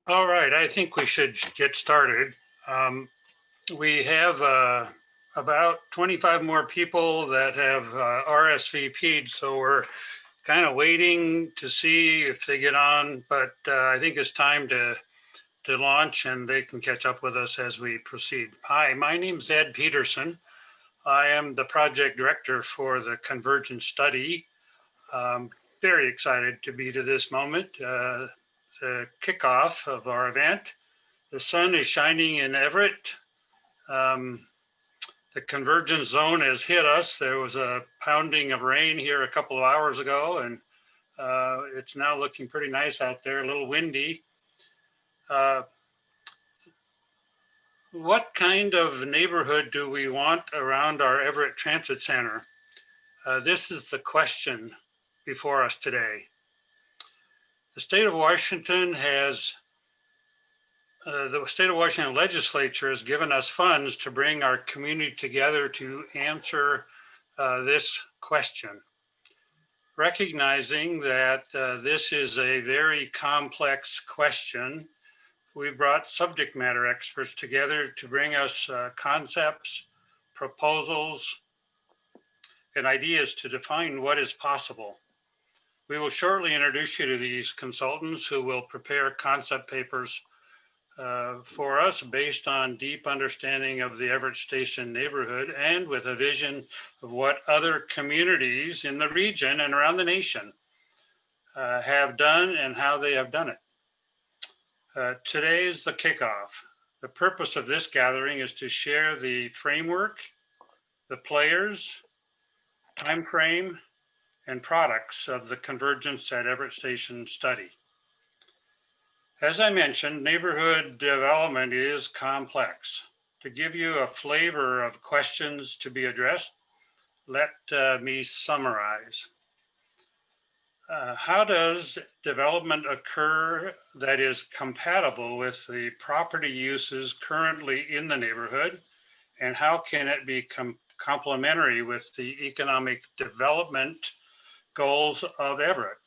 All right, I think we should get started. We have about 25 more people that have RSVP'd, so we're kind of waiting to see if they get on, but I think it's time to launch and they can catch up with us as we proceed. Hi, my name's Ed Peterson. I am the project director for the Convergence study. Very excited to be to this moment, the kickoff of our event. The sun is shining in Everett. Um, the convergence zone has hit us. There was a pounding of rain here a couple of hours ago, and it's now looking pretty nice out there, a little windy. What kind of neighborhood do we want around our Everett Transit Center? This is the question before us today. The state of Washington has the state of Washington legislature has given us funds to bring our community together to answer this question. Recognizing that this is a very complex question, we brought subject matter experts together to bring us concepts, proposals, and ideas to define what is possible. We will shortly introduce you to these consultants who will prepare concept papers for us based on deep understanding of the Everett Station neighborhood and with a vision of what other communities in the region and around the nation have done and how they have done it. Today is the kickoff. The purpose of this gathering is to share the framework, the players, time frame, and products of the Convergence at Everett Station study. As I mentioned, neighborhood development is complex. To give you a flavor of questions to be addressed, let me summarize. How does development occur that is compatible with the property uses currently in the neighborhood? And how can it be complementary with the economic development goals of Everett?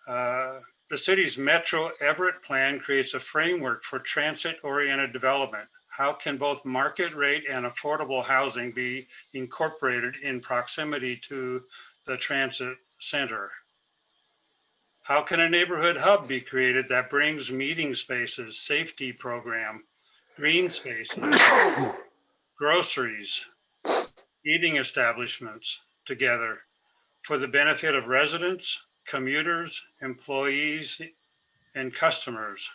The city's Metro Everett plan creates a framework for transit-oriented development. How can both market rate and affordable housing be incorporated in proximity to the transit center? How can a neighborhood hub be created that brings meeting spaces, safety program, green spaces, groceries, eating establishments together for the benefit of residents, commuters, employees, and customers?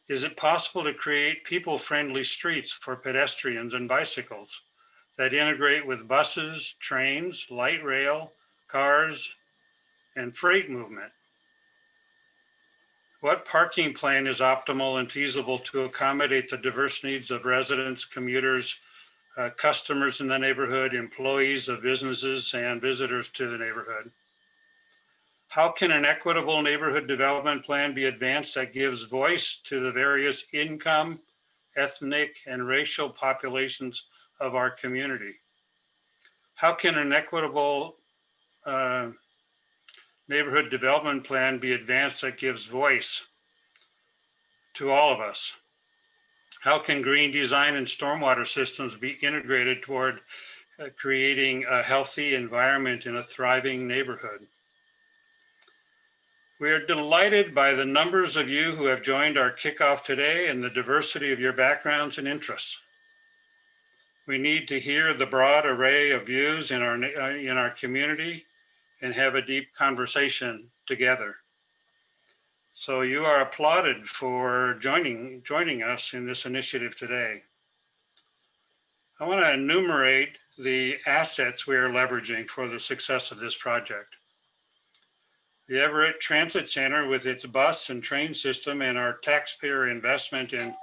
Is it possible to create people-friendly streets for pedestrians and bicycles that integrate with buses, trains, light rail, cars, and freight movement? What parking plan is optimal and feasible to accommodate the diverse needs of residents, commuters, customers in the neighborhood, employees of businesses, and visitors to the neighborhood? How can an equitable neighborhood development plan be advanced that gives voice to the various income, ethnic, and racial populations of our community? How can an equitable neighborhood development plan be advanced that gives voice to all of us? How can green design and stormwater systems be integrated toward creating a healthy environment in a thriving neighborhood? We are delighted by the numbers of you who have joined our kickoff today and the diversity of your backgrounds and interests. We need to hear the broad array of views in our community and have a deep conversation together. So you are applauded for joining us in this initiative today. I want to enumerate the assets we are leveraging for the success of this project. The Everett Transit Center with its bus and train system and our taxpayer investment in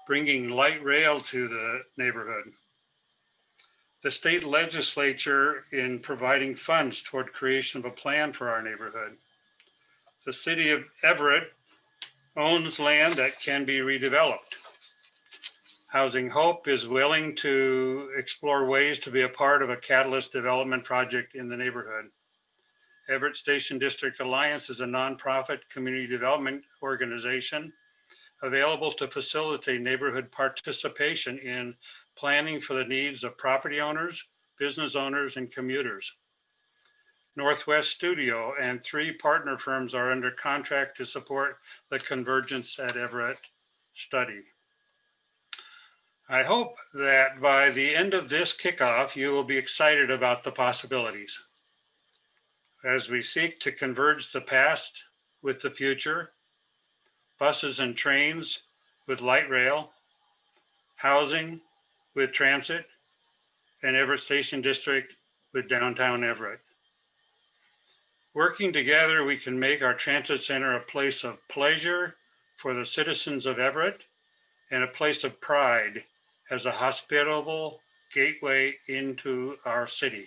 bringing light rail to the neighborhood. The state legislature in providing funds toward creation of a plan for our neighborhood. The City of Everett owns land that can be redeveloped. Housing Hope is willing to explore ways to be a part of a catalyst development project in the neighborhood. Everett Station District Alliance is a nonprofit community development organization available to facilitate neighborhood participation in planning for the needs of property owners, business owners, and commuters. Northwest Studio and 3 partner firms are under contract to support the Convergence at Everett study. I hope that by the end of this kickoff, you will be excited about the possibilities as we seek to converge the past with the future, buses and trains with light rail, housing with transit, and Everett Station District with downtown Everett. Working together, we can make our transit center a place of pleasure for the citizens of Everett and a place of pride as a hospitable gateway into our city.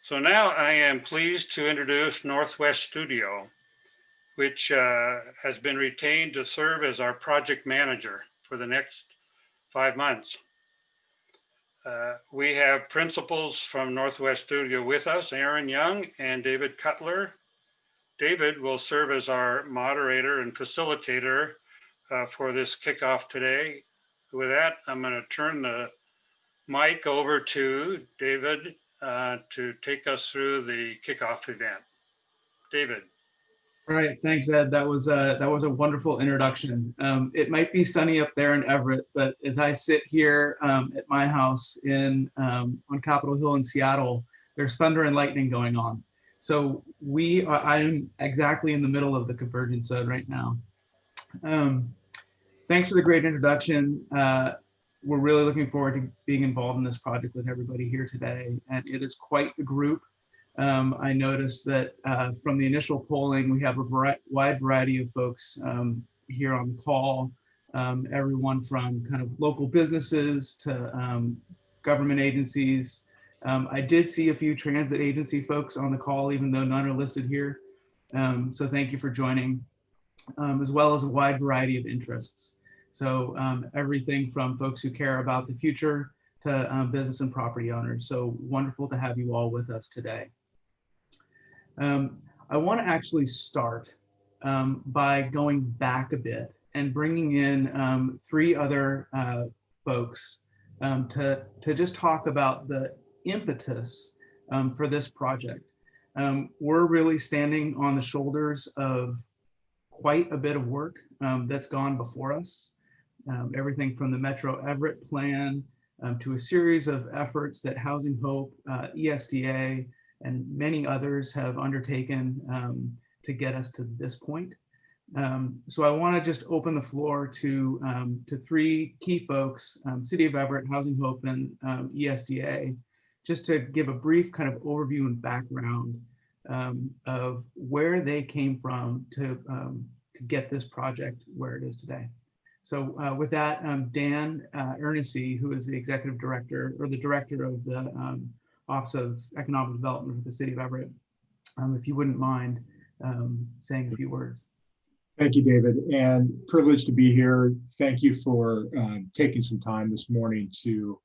So now I am pleased to introduce Northwest Studio, which has been retained to serve as our project manager for the next 5 months. We have principals from Northwest Studio with us, Aaron Young and David Cutler. David will serve as our moderator and facilitator for this kickoff today. With that, I'm going to turn the mic over to David to take us through the kickoff event. David. All right, thanks, Ed. That was a wonderful introduction. It might be sunny up there in Everett, but as I sit here at my house on Capitol Hill in Seattle, there's thunder and lightning going on. So I am exactly in the middle of the convergence zone right now. Thanks for the great introduction. We're really looking forward to being involved in this project with everybody here today, and it is quite the group. I noticed that from the initial polling, we have a wide variety of folks here on the call, everyone from kind of local businesses to government agencies. I did see a few transit agency folks on the call, even though none are listed here. So thank you for joining, as well as a wide variety of interests. So everything from folks who care about the future to business and property owners. So wonderful to have you all with us today. I want to actually start by going back a bit and bringing in 3 other folks to just talk about the impetus for this project. We're really standing on the shoulders of quite a bit of work that's gone before us. Everything from the Metro Everett plan to a series of efforts that Housing Hope, ESDA, and many others have undertaken to get us to this point. So I want to just open the floor to 3 key folks, City of Everett, Housing Hope, and ESDA, just to give a brief kind of overview and background of where they came from to get this project where it is today. So with that, Dan Ernessy, who is the executive director or the director of the Office of Economic Development for the City of Everett, if you wouldn't mind saying a few words. Thank you, David, and privileged to be here. Thank you for taking some time this morning to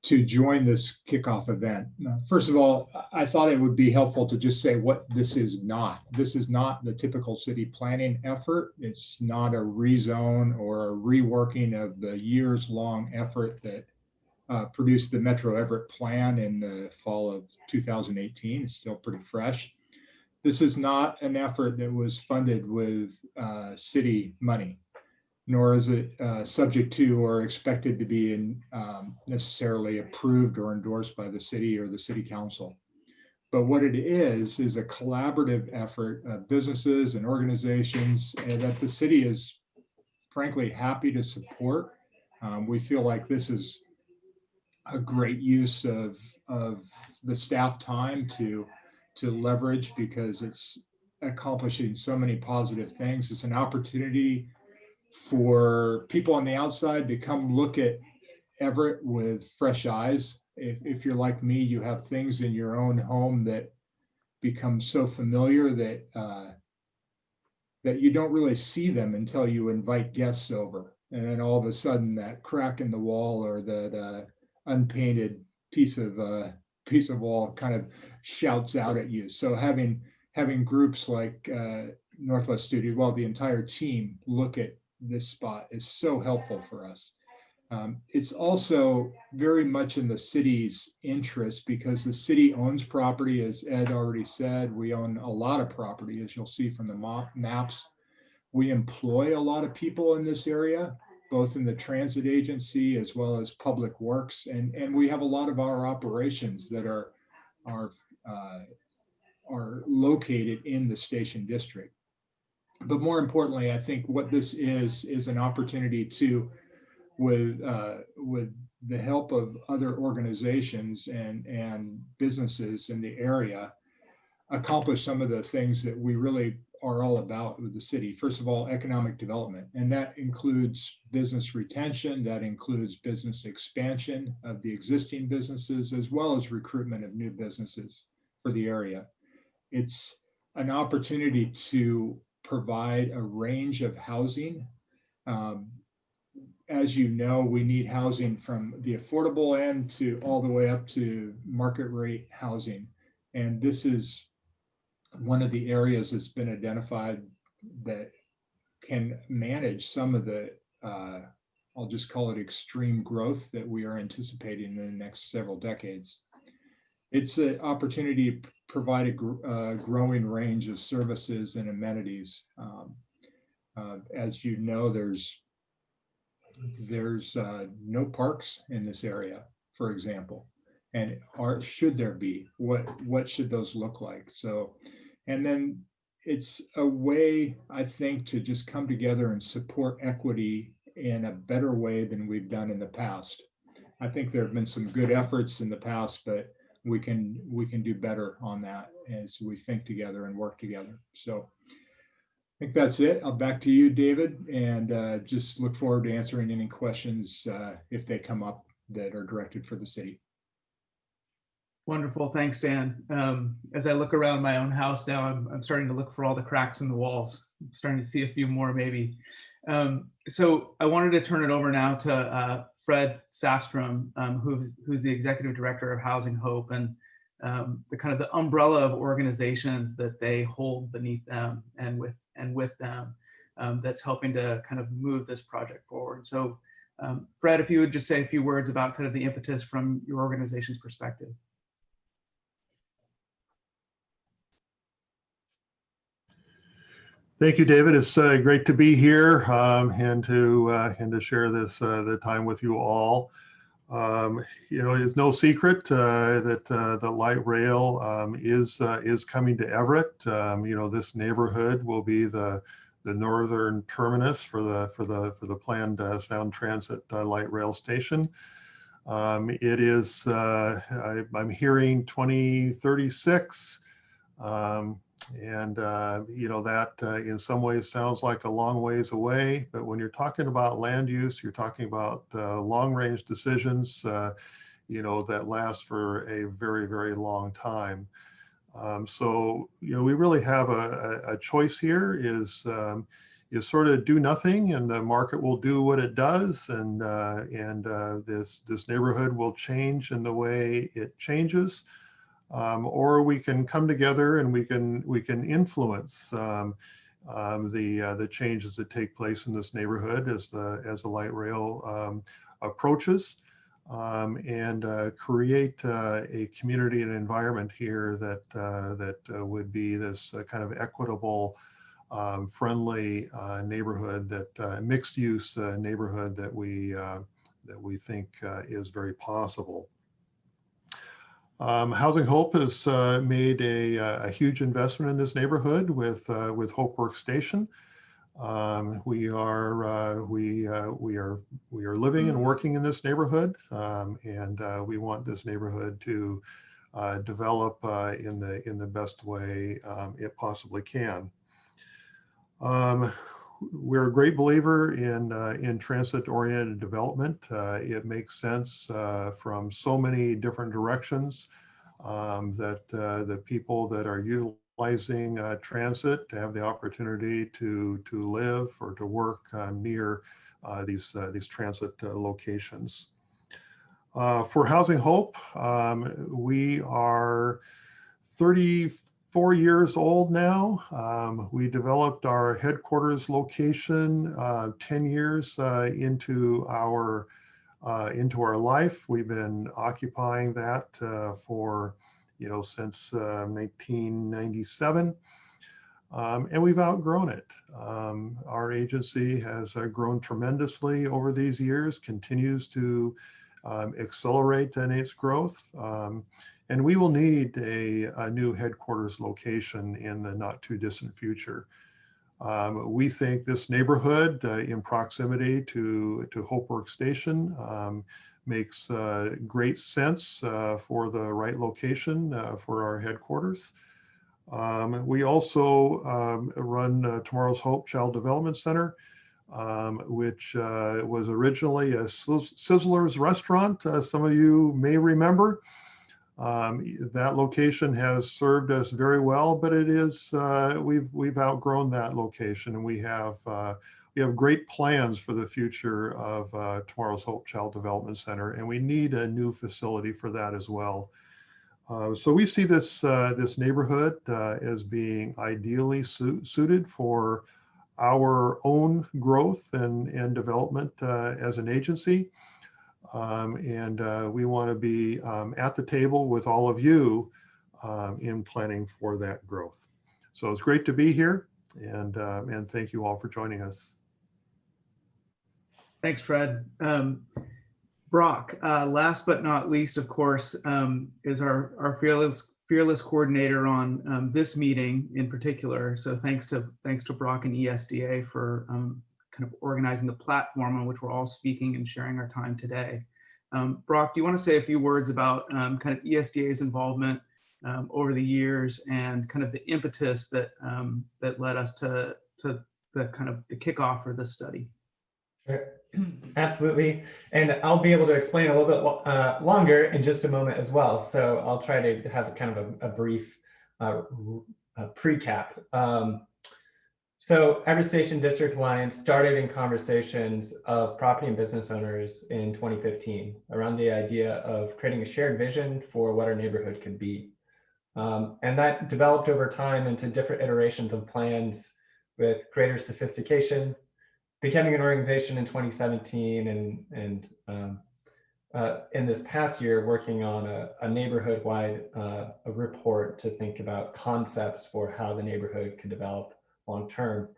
join this kickoff event. First of all, I thought it would be helpful to just say what this is not. This is not the typical city planning effort. It's not a rezone or a reworking of the years-long effort that produced the Metro Everett plan in the fall of 2018. It's still pretty fresh. This is not an effort that was funded with city money, nor is it subject to or expected to be necessarily approved or endorsed by the city or the city council. But what it is a collaborative effort of businesses and organizations that the city is frankly happy to support. We feel like this is a great use of the staff time to leverage, because it's accomplishing so many positive things. It's an opportunity for people on the outside to come look at Everett with fresh eyes. If you're like me, you have things in your own home that become so familiar that that you don't really see them until you invite guests over. And then all of a sudden that crack in the wall or that unpainted piece of piece of wall kind of shouts out at you. So having groups like Northwest Studio, well, the entire team look at this spot is so helpful for us. It's also very much in the city's interest because the city owns property, as Ed already said. We own a lot of property, as you'll see from the maps. We employ a lot of people in this area, both in the transit agency as well as public works, and we have a lot of our operations that are located in the station district. But more importantly, I think what this is an opportunity to, with the help of other organizations and businesses in the area, accomplish some of the things that we really are all about with the city. First of all, economic development, and that includes business retention, that includes business expansion of the existing businesses, as well as recruitment of new businesses for the area. It's an opportunity to provide a range of housing. As you know, we need housing from the affordable end to all the way up to market rate housing. And this is one of the areas that's been identified that can manage some of the, I'll just call it extreme growth that we are anticipating in the next several decades. It's an opportunity to provide a growing range of services and amenities. As you know, there's no parks in this area, for example, and should there be, what should those look like? So, and then it's a way, I think, to just come together and support equity in a better way than we've done in the past. I think there have been some good efforts in the past, but we can do better on that as we think together and work together. So I think that's it. I'll back to you, David, and just look forward to answering any questions if they come up that are directed for the city. Wonderful. Thanks, Dan. As I look around my own house now, I'm starting to look for all the cracks in the walls. I'm starting to see a few more maybe. So I wanted to turn it over now to Fred Safstrom, who's the Executive Director of Housing Hope, and the kind of the umbrella of organizations that they hold beneath them and with them that's helping to kind of move this project forward. So Fred, if you would just say a few words about kind of the impetus from your organization's perspective. Thank you, David. It's great to be here and to share this the time with you all. You know, it's no secret that the light rail is coming to Everett. You know, this neighborhood will be the northern terminus for the planned Sound Transit light rail station. It is I'm hearing 2036. And you know, that in some ways sounds like a long ways away, but when you're talking about land use, you're talking about long range decisions, you know, that last for a very, very long time. So, you know, we really have a choice here is sort of do nothing and the market will do what it does. And this neighborhood will change in the way it changes. Or we can come together and we can influence the changes that take place in this neighborhood as the light rail approaches, and create a community and environment here that would be this kind of equitable, friendly neighborhood, that mixed use neighborhood that we think is very possible. Housing Hope has made a huge investment in this neighborhood with Hope Workstation. We are living and working in this neighborhood, and we want this neighborhood to develop in the best way it possibly can. We're a great believer in transit-oriented development. It makes sense from so many different directions that the people that are utilizing transit to have the opportunity to live or to work near these transit locations. For Housing Hope, we are 34 years old now. We developed our headquarters location 10 years into our life. We've been occupying that for, since 1997. And we've outgrown it. Our agency has grown tremendously over these years, continues to accelerate in its growth. And we will need a new headquarters location in the not too distant future. We think this neighborhood in proximity to Hope Workstation makes great sense for the right location for our headquarters. We also run Tomorrow's Hope Child Development Center, which was originally a Sizzler's restaurant. Some of you may remember. That location has served us very well, but it is we've outgrown that location, and we have great plans for the future of Tomorrow's Hope Child Development Center, and we need a new facility for that as well. So we see this neighborhood as being ideally suited for our own growth and development as an agency. And we want to be at the table with all of you in planning for that growth. So it's great to be here, and thank you all for joining us. Thanks, Fred. Brock, last but not least, of course, is our fearless coordinator on this meeting in particular. So thanks to Brock and ESDA for kind of organizing the platform on which we're all speaking and sharing our time today. Brock, do you want to say a few words about kind of ESDA's involvement over the years and kind of the impetus that that led us to the kind of the kickoff for this study? Sure. Absolutely. And I'll be able to explain a little bit longer in just a moment as well. So I'll try to have kind of a brief pre-cap. So Everett Station District Alliance started in conversations of property and business owners in 2015 around the idea of creating a shared vision for what our neighborhood could be. And that developed over time into different iterations of plans with greater sophistication, becoming an organization in 2017 and in this past year working on a neighborhood-wide a report to think about concepts for how the neighborhood could develop long term.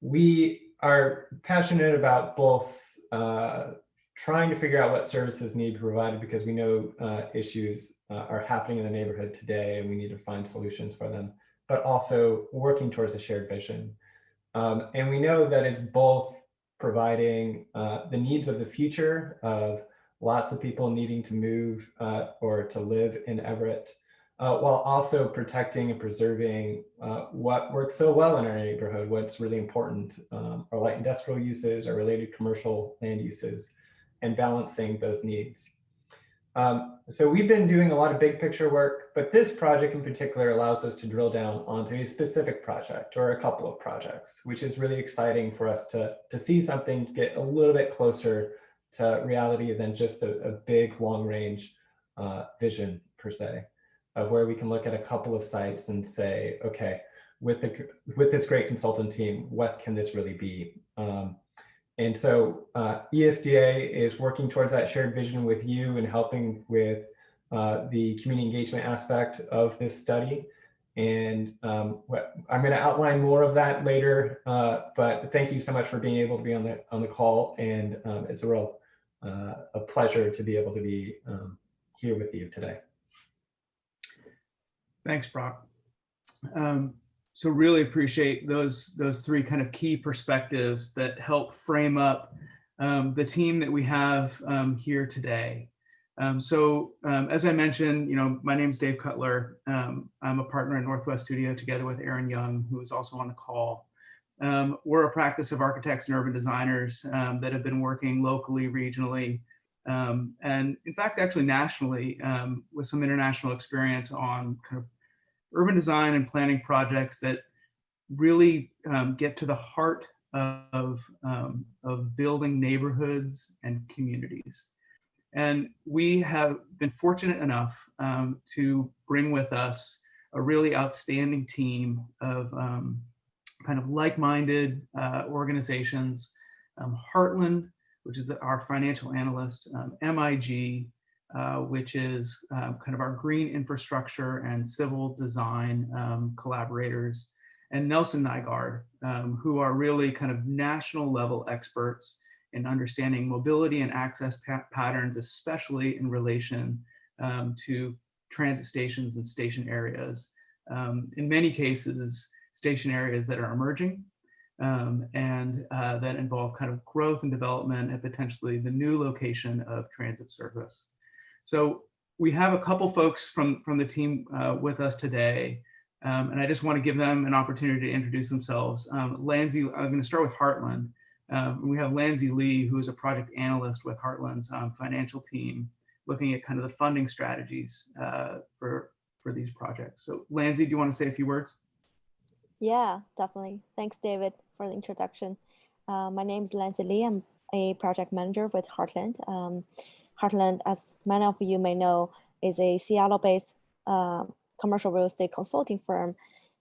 We are passionate about both trying to figure out what services need to be provided because we know issues are happening in the neighborhood today and we need to find solutions for them, but also working towards a shared vision. And we know that it's both providing the needs of the future of lots of people needing to move or to live in Everett, while also protecting and preserving what works so well in our neighborhood, what's really important, our light industrial uses, our related commercial land uses, and balancing those needs. So we've been doing a lot of big picture work, but this project in particular allows us to drill down onto a specific project or a couple of projects, which is really exciting for us to see something get a little bit closer to reality than just a big long range vision per se, of where we can look at a couple of sites and say, okay, with this great consultant team, what can this really be? And so ESDA is working towards that shared vision with you and helping with the community engagement aspect of this study. And I'm going to outline more of that later, but thank you so much for being able to be on the call. And it's a real a pleasure to be able to be here with you today. Thanks, Brock. So really appreciate those three kind of key perspectives that help frame up the team that we have here today. As I mentioned, my name's Dave Cutler. I'm a partner in Northwest Studio together with Aaron Young, who is also on the call. We're a practice of architects and urban designers that have been working locally, regionally, and in fact, actually nationally, with some international experience on kind of urban design and planning projects that really get to the heart of building neighborhoods and communities. And we have been fortunate enough to bring with us a really outstanding team of kind of like-minded organizations. Heartland, which is our financial analyst, MIG, which is kind of our green infrastructure and civil design collaborators, and Nelson Nygaard, who are really kind of national level experts in understanding mobility and access patterns, especially in relation to transit stations and station areas. In many cases, station areas that are emerging and that involve kind of growth and development and potentially the new location of transit service. So we have a couple folks from the team with us today, and I just want to give them an opportunity to introduce themselves. Lanzi, I'm going to start with Heartland. We have Lanzi Lee, who is a project analyst with Heartland's financial team, looking at kind of the funding strategies for these projects. So Lanzi, do you want to say a few words? Yeah, definitely. Thanks, David, for the introduction. My name is Lanzi Lee. I'm a project manager with Heartland. Heartland, as many of you may know, is a Seattle-based commercial real estate consulting firm,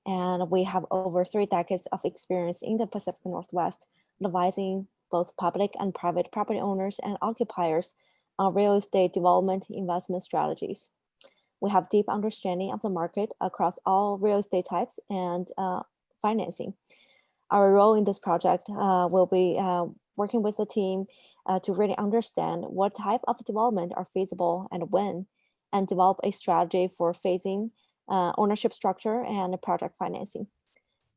and we have over 3 decades of experience in the Pacific Northwest, advising both public and private property owners and occupiers on real estate development investment strategies. We have deep understanding of the market across all real estate types and financing. Our role in this project will be working with the team to really understand what type of development are feasible and when, and develop a strategy for phasing, ownership structure, and project financing.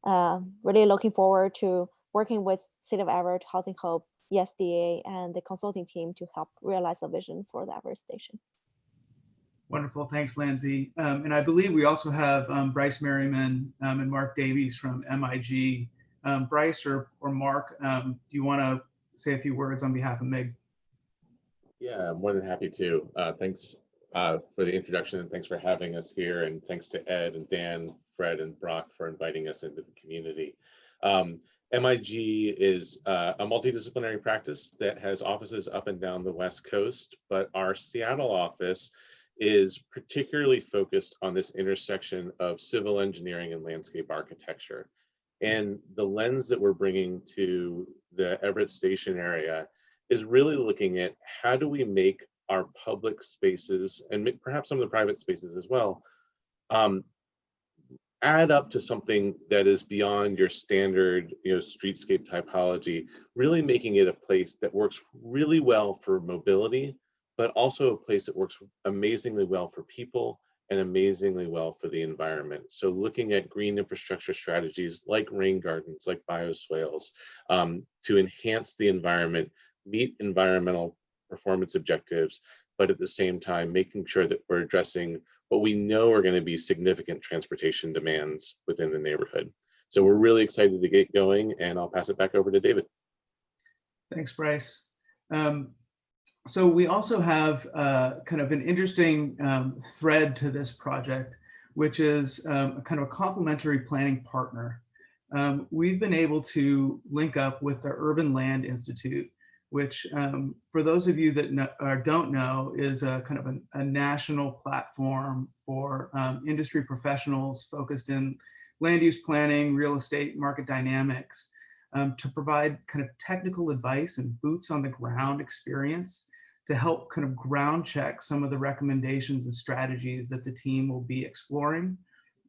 Really looking forward to working with City of Everett, Housing Hope, ESDA, and the consulting team to help realize the vision for the Everett Station. Wonderful, thanks, Lanzi. And I believe we also have Bryce Merriman and Mark Davies from MIG. Bryce or Mark, do you want to say a few words on behalf of MIG? Yeah, I'm more than happy to. Thanks for the introduction, and thanks for having us here. And thanks to Ed and Dan, Fred, and Brock for inviting us into the community. MIG is a multidisciplinary practice that has offices up and down the West Coast, but our Seattle office is particularly focused on this intersection of civil engineering and landscape architecture. And the lens that we're bringing to the Everett Station area is really looking at how do we make our public spaces, and perhaps some of the private spaces as well, add up to something that is beyond your standard, streetscape typology, really making it a place that works really well for mobility, but also a place that works amazingly well for people and amazingly well for the environment. So looking at green infrastructure strategies like rain gardens, like bioswales, to enhance the environment, meet environmental performance objectives, but at the same time, making sure that we're addressing what we know are going to be significant transportation demands within the neighborhood. So we're really excited to get going, and I'll pass it back over to David. Thanks, Bryce. So we also have kind of an interesting thread to this project, which is kind of a complementary planning partner. We've been able to link up with the Urban Land Institute, which for those of you that don't know, is a kind of a national platform for industry professionals focused in land use planning, real estate, market dynamics, to provide kind of technical advice and boots on the ground experience to help kind of ground check some of the recommendations and strategies that the team will be exploring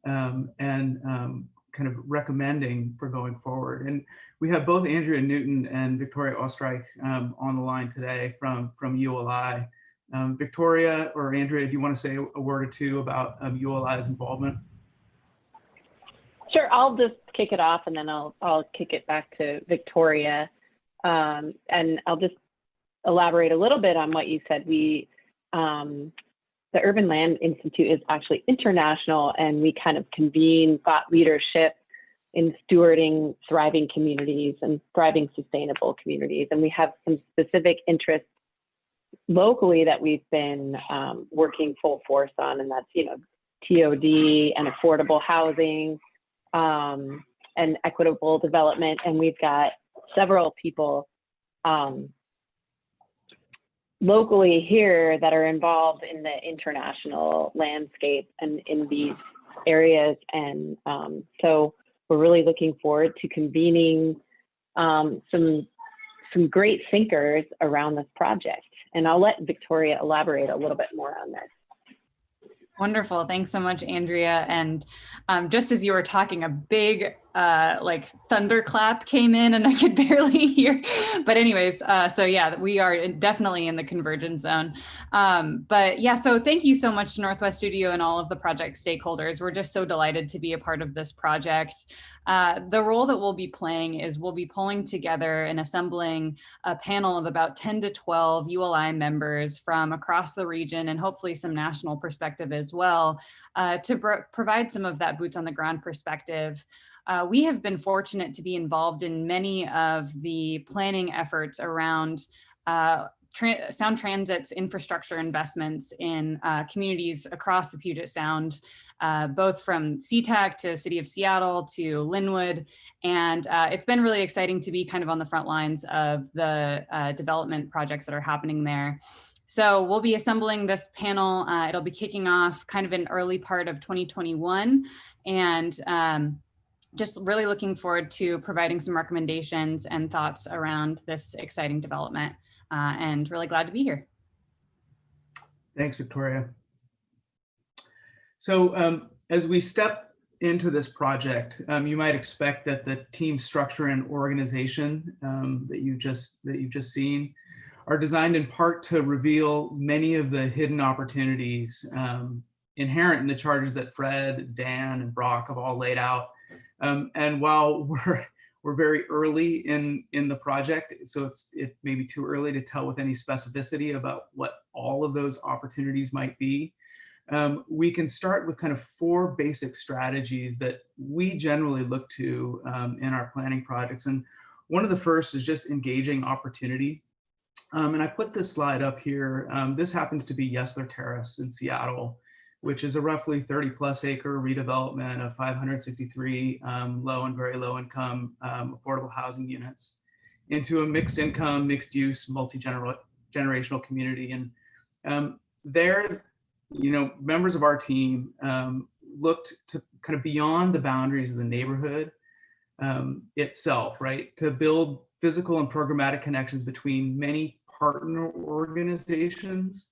and kind of recommending for going forward. And we have both Andrea Newton and Victoria Ostreich on the line today from ULI. Victoria or Andrea, do you want to say a word or two about ULI's involvement? Sure, I'll just kick it off, and then I'll kick it back to Victoria. And I'll just elaborate a little bit on what you said. The Urban Land Institute is actually international, and we kind of convene thought leadership in stewarding thriving communities and thriving sustainable communities. And we have some specific interests locally that we've been working full force on, and that's, TOD and affordable housing and equitable development. And we've got several people locally here that are involved in the international landscape and in these areas. And so we're really looking forward to convening some great thinkers around this project. And I'll let Victoria elaborate a little bit more on this. Wonderful. Thanks so much, Andrea. And just as you were talking, a big like thunderclap came in and I could barely hear. But anyways, so yeah, we are definitely in the convergence zone. But yeah, so thank you so much to Northwest Studio and all of the project stakeholders. We're just so delighted to be a part of this project. The role that we'll be playing is we'll be pulling together and assembling a panel of about 10 to 12 ULI members from across the region and hopefully some national perspective as well to provide some of that boots on the ground perspective. We have been fortunate to be involved in many of the planning efforts around Sound Transit's infrastructure investments in communities across the Puget Sound, both from SeaTac to City of Seattle to Linwood. And it's been really exciting to be kind of on the front lines of the development projects that are happening there. So we'll be assembling this panel. It'll be kicking off kind of in early part of 2021. And just really looking forward to providing some recommendations and thoughts around this exciting development. And really glad to be here. Thanks, Victoria. So as we step into this project, you might expect that the team structure and organization that you've just seen are designed in part to reveal many of the hidden opportunities inherent in the charters that Fred, Dan, and Brock have all laid out. And while we're very early in the project, so it may be too early to tell with any specificity about what all of those opportunities might be. We can start with kind of 4 basic strategies that we generally look to in our planning projects. And one of the first is just engaging opportunity. And I put this slide up here. This happens to be Yesler Terrace in Seattle, which is a roughly 30+ acre redevelopment of 563 low and very low income affordable housing units into a mixed income, mixed use, multi-generational community. And there, members of our team looked to kind of beyond the boundaries of the neighborhood itself, right? To build physical and programmatic connections between many partner organizations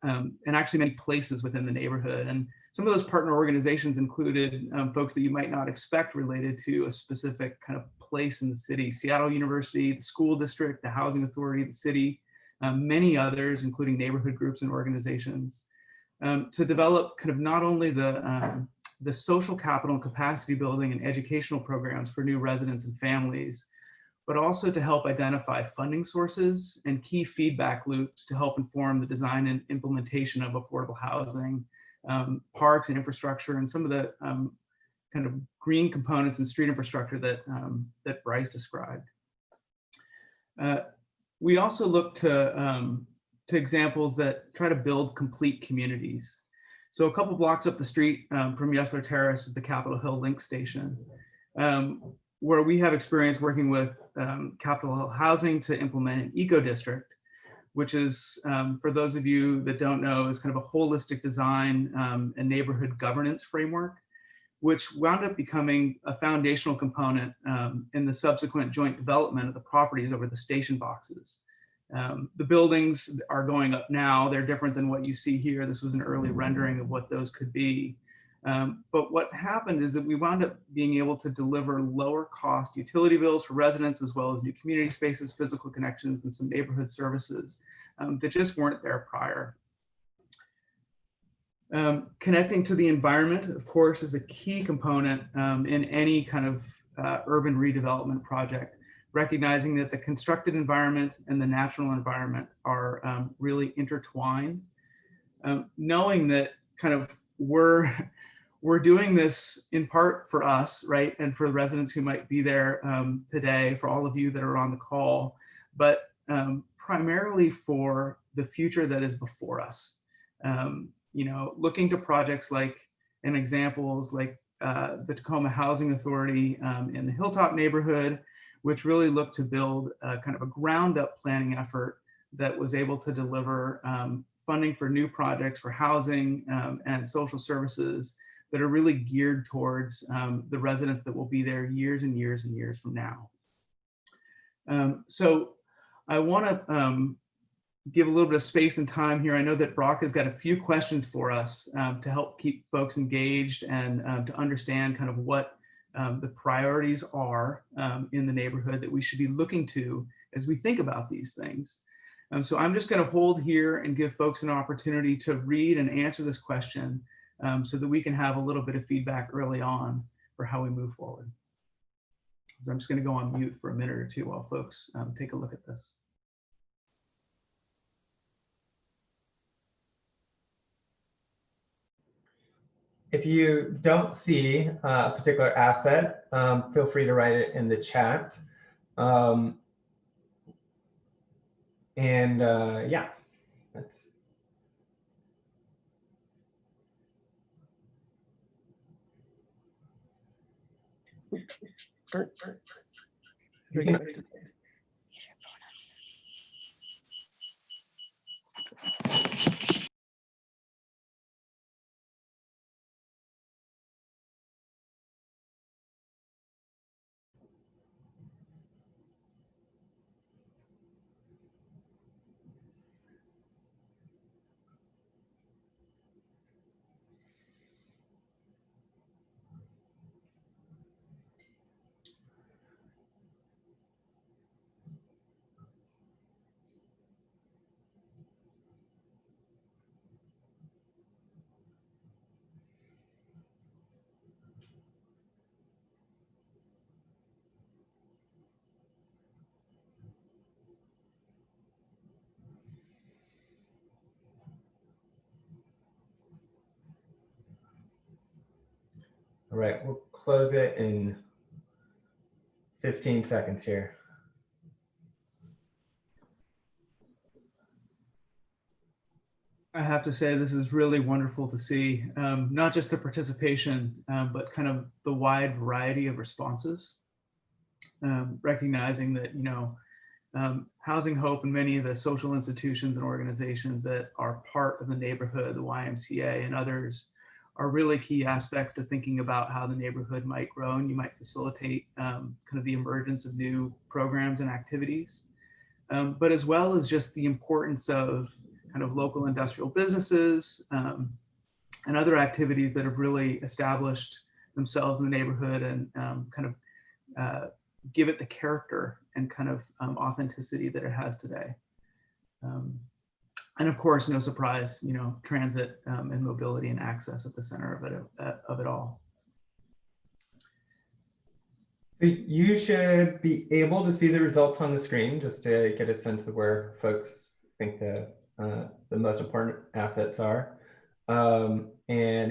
and actually many places within the neighborhood. And some of those partner organizations included folks that you might not expect related to a specific kind of place in the city: Seattle University, the school district, the housing authority, the city, many others, including neighborhood groups and organizations, to develop kind of not only the social capital and capacity building and educational programs for new residents and families, but also to help identify funding sources and key feedback loops to help inform the design and implementation of affordable housing, parks and infrastructure, and some of the kind of green components and street infrastructure that Bryce described. We also look to examples that try to build complete communities. So a couple blocks up the street from Yesler Terrace is the Capitol Hill Link Station, where we have experience working with Capitol Hill Housing to implement an eco district, which is, for those of you that don't know, is kind of a holistic design and neighborhood governance framework, which wound up becoming a foundational component in the subsequent joint development of the properties over the station boxes. The buildings are going up now. They're different than what you see here. This was an early rendering of what those could be. But what happened is that we wound up being able to deliver lower cost utility bills for residents, as well as new community spaces, physical connections, and some neighborhood services that just weren't there prior. Connecting to the environment, of course, is a key component in any kind of urban redevelopment project, recognizing that the constructed environment and the natural environment are really intertwined. Knowing that kind of we're doing this in part for us, right? And for the residents who might be there today, for all of you that are on the call, but primarily for the future that is before us. Looking to projects like, and examples like the Tacoma Housing Authority in the Hilltop neighborhood, which really look to build kind of a ground up planning effort that was able to deliver funding for new projects for housing and social services that are really geared towards the residents that will be there years and years and years from now. So I want to give a little bit of space and time here. I know that Brock has got a few questions for us to help keep folks engaged and to understand kind of what the priorities are in the neighborhood that we should be looking to as we think about these things. So I'm just going to hold here and give folks an opportunity to read and answer this question so that we can have a little bit of feedback early on for how we move forward. So I'm just going to go on mute for a minute or two while folks take a look at this. If you don't see a particular asset, feel free to write it in the chat. Yeah, that's. You can, all right, we'll close it in 15 seconds here. I have to say, this is really wonderful to see, not just the participation, but kind of the wide variety of responses, recognizing that, you know, Housing Hope and many of the social institutions and organizations that are part of the neighborhood, the YMCA and others, are really key aspects to thinking about how the neighborhood might grow, and you might facilitate kind of the emergence of new programs and activities, but as well as just the importance of kind of local industrial businesses and other activities that have really established themselves in the neighborhood and kind of give it the character and kind of authenticity that it has today. And of course, no surprise, you know, transit and mobility and access at the center of it all. So you should be able to see the results on the screen just to get a sense of where folks think the most important assets are. And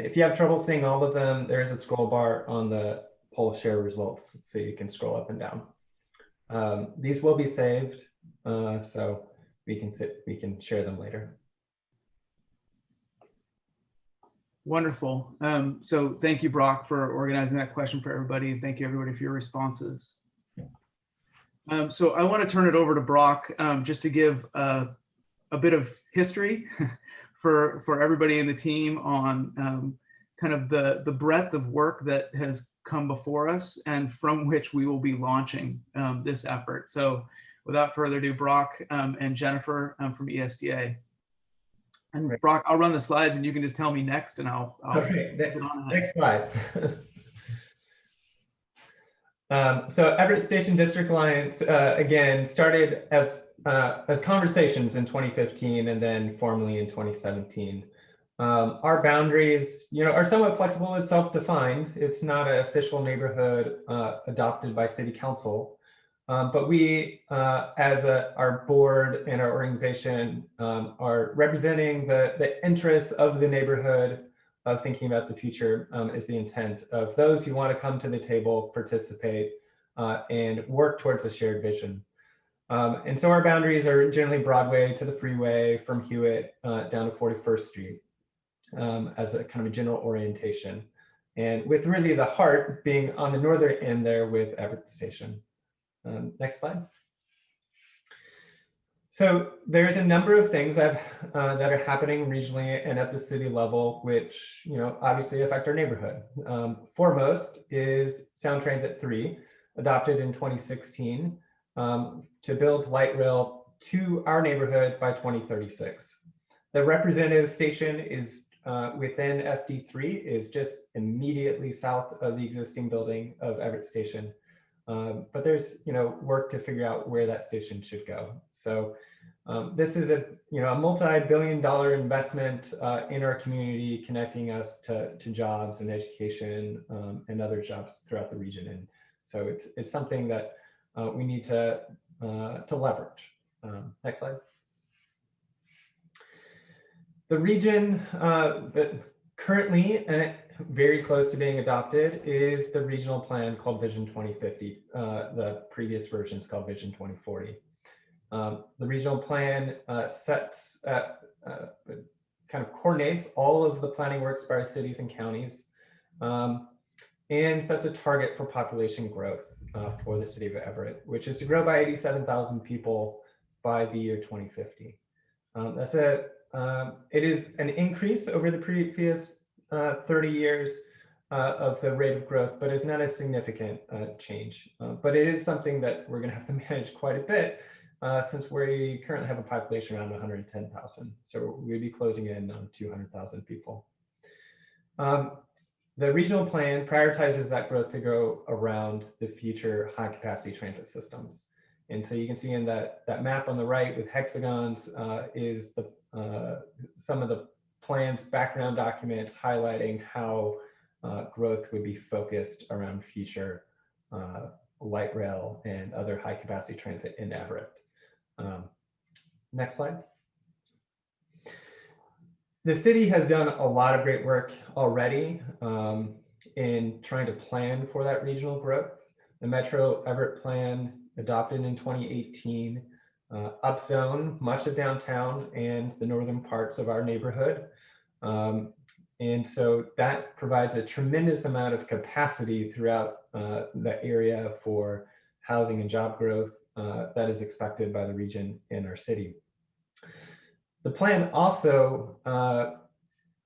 if you have trouble seeing all of them, there is a scroll bar on the poll share results, so you can scroll up and down. These will be saved, so we can share them later. Wonderful. So thank you, Brock, for organizing that question for everybody. And thank you, everybody, for your responses. So I want to turn it over to Brock just to give a bit of history for everybody in the team on kind of the breadth of work that has come before us and from which we will be launching this effort. So without further ado, Brock and Jennifer from ESDA. And Brock, I'll run the slides and you can just tell me next and I'll okay, get on ahead. Next slide. So Everett Station District Alliance, again, started as conversations in 2015 and then formally in 2017. Our boundaries, you know, are somewhat flexible and self-defined. It's not an official neighborhood adopted by City Council. But we, as our board and our organization, are representing the interests of the neighborhood, of thinking about the future is the intent of those who want to come to the table, participate, and work towards a shared vision. And so our boundaries are generally Broadway to the freeway, from Hewitt down to 41st Street as a kind of a general orientation. And with really the heart being on the northern end there with Everett Station. Next slide. So there's a number of things that are happening regionally and at the city level, which obviously affect our neighborhood. Foremost is Sound Transit 3, adopted in 2016, to build light rail to our neighborhood by 2036. The representative station is within SD3, is just immediately south of the existing building of Everett Station. But there's work to figure out where that station should go. So this is a multi-billion-dollar investment in our community, connecting us to jobs and education and other jobs throughout the region. And so it's something that we need to leverage. Next slide. The region that currently very close to being adopted is the regional plan called Vision 2050. The previous version is called Vision 2040. The regional plan sets kind of coordinates all of the planning works by our cities and counties, and sets a target for population growth for the city of Everett, which is to grow by 87,000 people by the year 2050. It is an increase over the previous 30 years of the rate of growth, but it's not a significant change. But it is something that we're going to have to manage quite a bit since we currently have a population around 110,000. So we'd be closing in on 200,000 people. The regional plan prioritizes that growth to go around the future high capacity transit systems. And so you can see in that map on the right with hexagons is some of the plan's background documents highlighting how growth would be focused around future light rail and other high capacity transit in Everett. Next slide. The city has done a lot of great work already in trying to plan for that regional growth. The Metro Everett Plan, adopted in 2018, upzone much of downtown and the northern parts of our neighborhood. And so that provides a tremendous amount of capacity throughout the area for housing and job growth that is expected by the region and our city. The plan also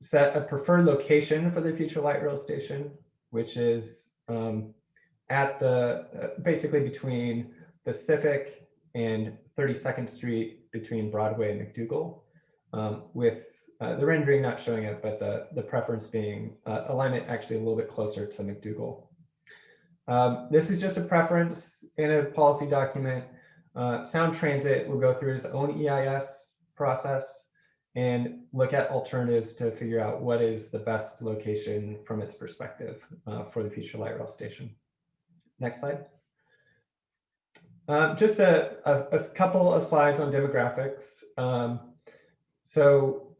set a preferred location for the future light rail station, which is at basically between Pacific and 32nd Street between Broadway and McDougal, with the rendering not showing it, but the preference being alignment actually a little bit closer to McDougal. This is just a preference in a policy document. Sound Transit will go through its own EIS process and look at alternatives to figure out what is the best location from its perspective for the future light rail station. Next slide. Just a couple of slides on demographics. So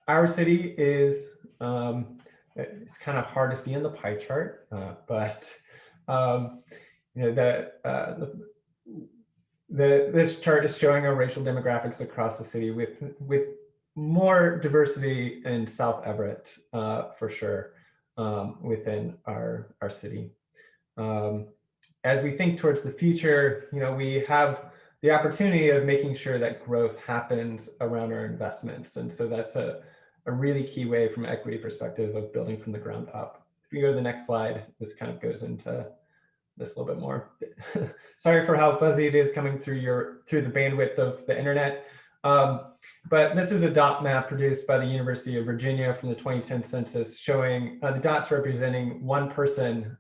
our city is, it's kind of hard to see in the pie chart, but this chart is showing our racial demographics across the city with more diversity in South Everett for sure within our city. As we think towards the future, we have the opportunity of making sure that growth happens around our investments. And so that's a really key way from an equity perspective of building from the ground up. If you go to the next slide, this kind of goes into this a little bit more. Sorry for how fuzzy it is coming through the bandwidth of the internet. But this is a dot map produced by the University of Virginia from the 2010 census showing the dots representing one person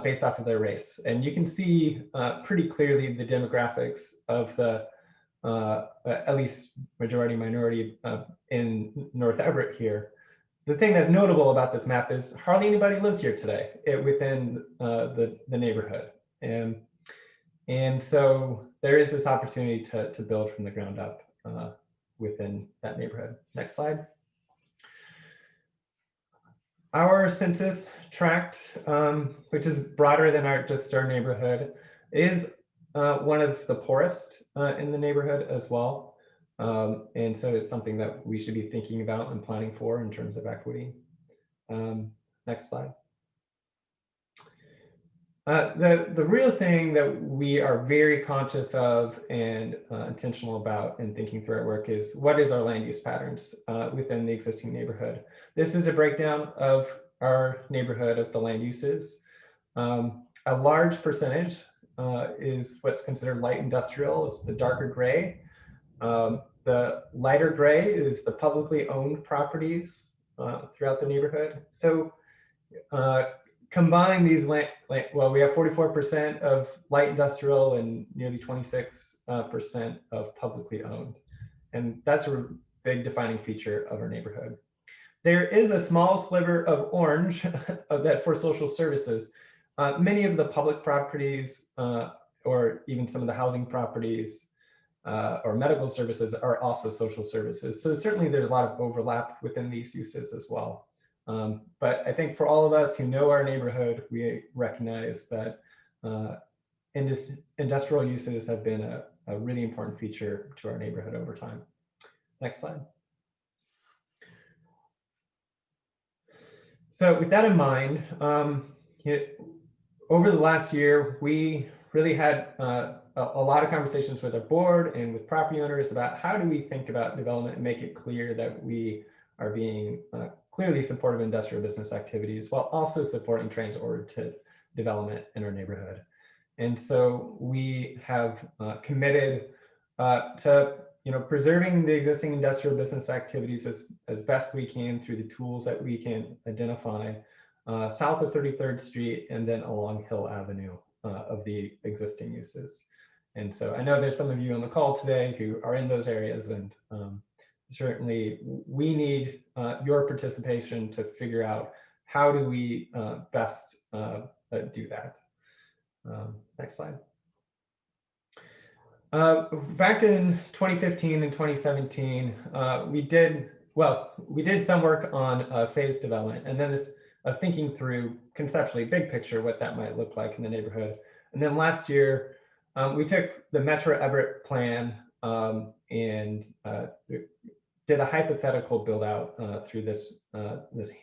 based off of their race. And you can see pretty clearly the demographics of the at least majority minority in North Everett here. The thing that's notable about this map is hardly anybody lives here today within the neighborhood. And so there is this opportunity to build from the ground up within that neighborhood. Next slide. Our census tract, which is broader than just our neighborhood, is one of the poorest in the neighborhood as well. And so it's something that we should be thinking about and planning for in terms of equity. Next slide. The real thing that we are very conscious of and intentional about in thinking through our work is what is our land use patterns within the existing neighborhood. This is a breakdown of our neighborhood of the land uses. A large percentage is what's considered light industrial. It's the darker gray. The lighter gray is the publicly owned properties throughout the neighborhood. So combine these well, we have 44% of light industrial and nearly 26% of publicly owned. And that's a big defining feature of our neighborhood. There is a small sliver of orange of that for social services. Many of the public properties or even some of the housing properties or medical services are also social services. So certainly there's a lot of overlap within these uses as well. But I think for all of us who know our neighborhood, we recognize that industrial uses have been a really important feature to our neighborhood over time. Next slide. So with that in mind, over the last year, we really had a lot of conversations with our board and with property owners about how do we think about development and make it clear that we are being clearly supportive of industrial business activities while also supporting transit-oriented development in our neighborhood. And so we have committed to preserving the existing industrial business activities as best we can through the tools that we can identify south of 33rd Street and then along Hill Avenue of the existing uses. And so I know there's some of you on the call today who are in those areas, and certainly we need your participation to figure out how do we best do that. Next slide. Back in 2015 and 2017, we did some work on phase development, and then this thinking through conceptually big picture what that might look like in the neighborhood. And then last year, we took the Metro Everett plan and did a hypothetical build out through this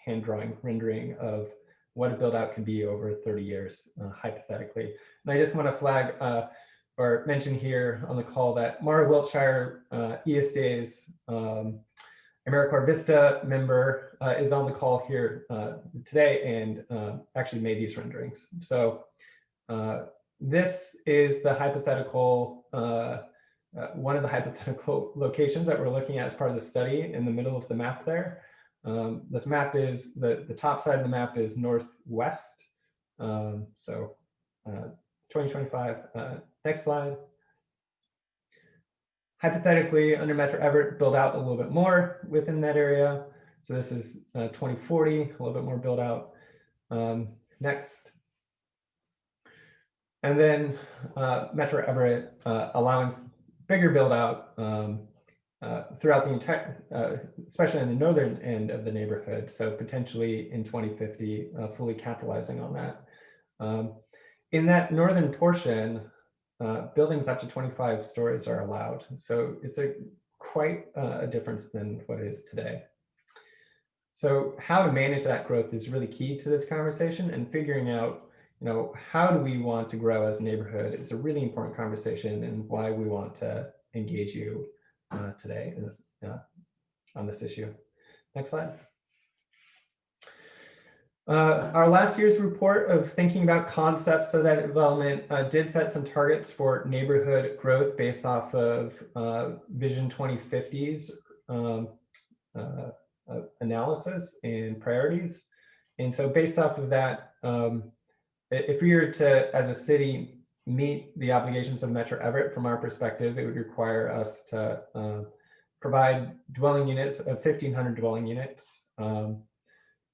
hand drawing rendering of what a build out could be over 30 years hypothetically. And I just want to flag or mention here on the call that Mara Wiltshire, ESDA's AmeriCorps Vista member, is on the call here today and actually made these renderings. So this is the hypothetical, one of the hypothetical locations that we're looking at as part of the study in the middle of the map there. This map is, the top side of the map is northwest. So 2025, next slide. Hypothetically, under Metro Everett, build out a little bit more within that area. So this is 2040, a little bit more build out. Next. And then Metro Everett allowing bigger build out throughout the entire, especially in the northern end of the neighborhood. So potentially in 2050, fully capitalizing on that. In that northern portion, buildings up to 25 stories are allowed. So it's quite a difference than what it is today. So how to manage that growth is really key to this conversation, and figuring out, how do we want to grow as a neighborhood is a really important conversation, and why we want to engage you today in this, on this issue. Next slide. Our last year's report of thinking about concepts of that development did set some targets for neighborhood growth based off of Vision 2050's analysis and priorities. And so based off of that, if we were to, as a city, meet the obligations of Metro Everett, from our perspective, it would require us to provide dwelling units of 1,500 dwelling units.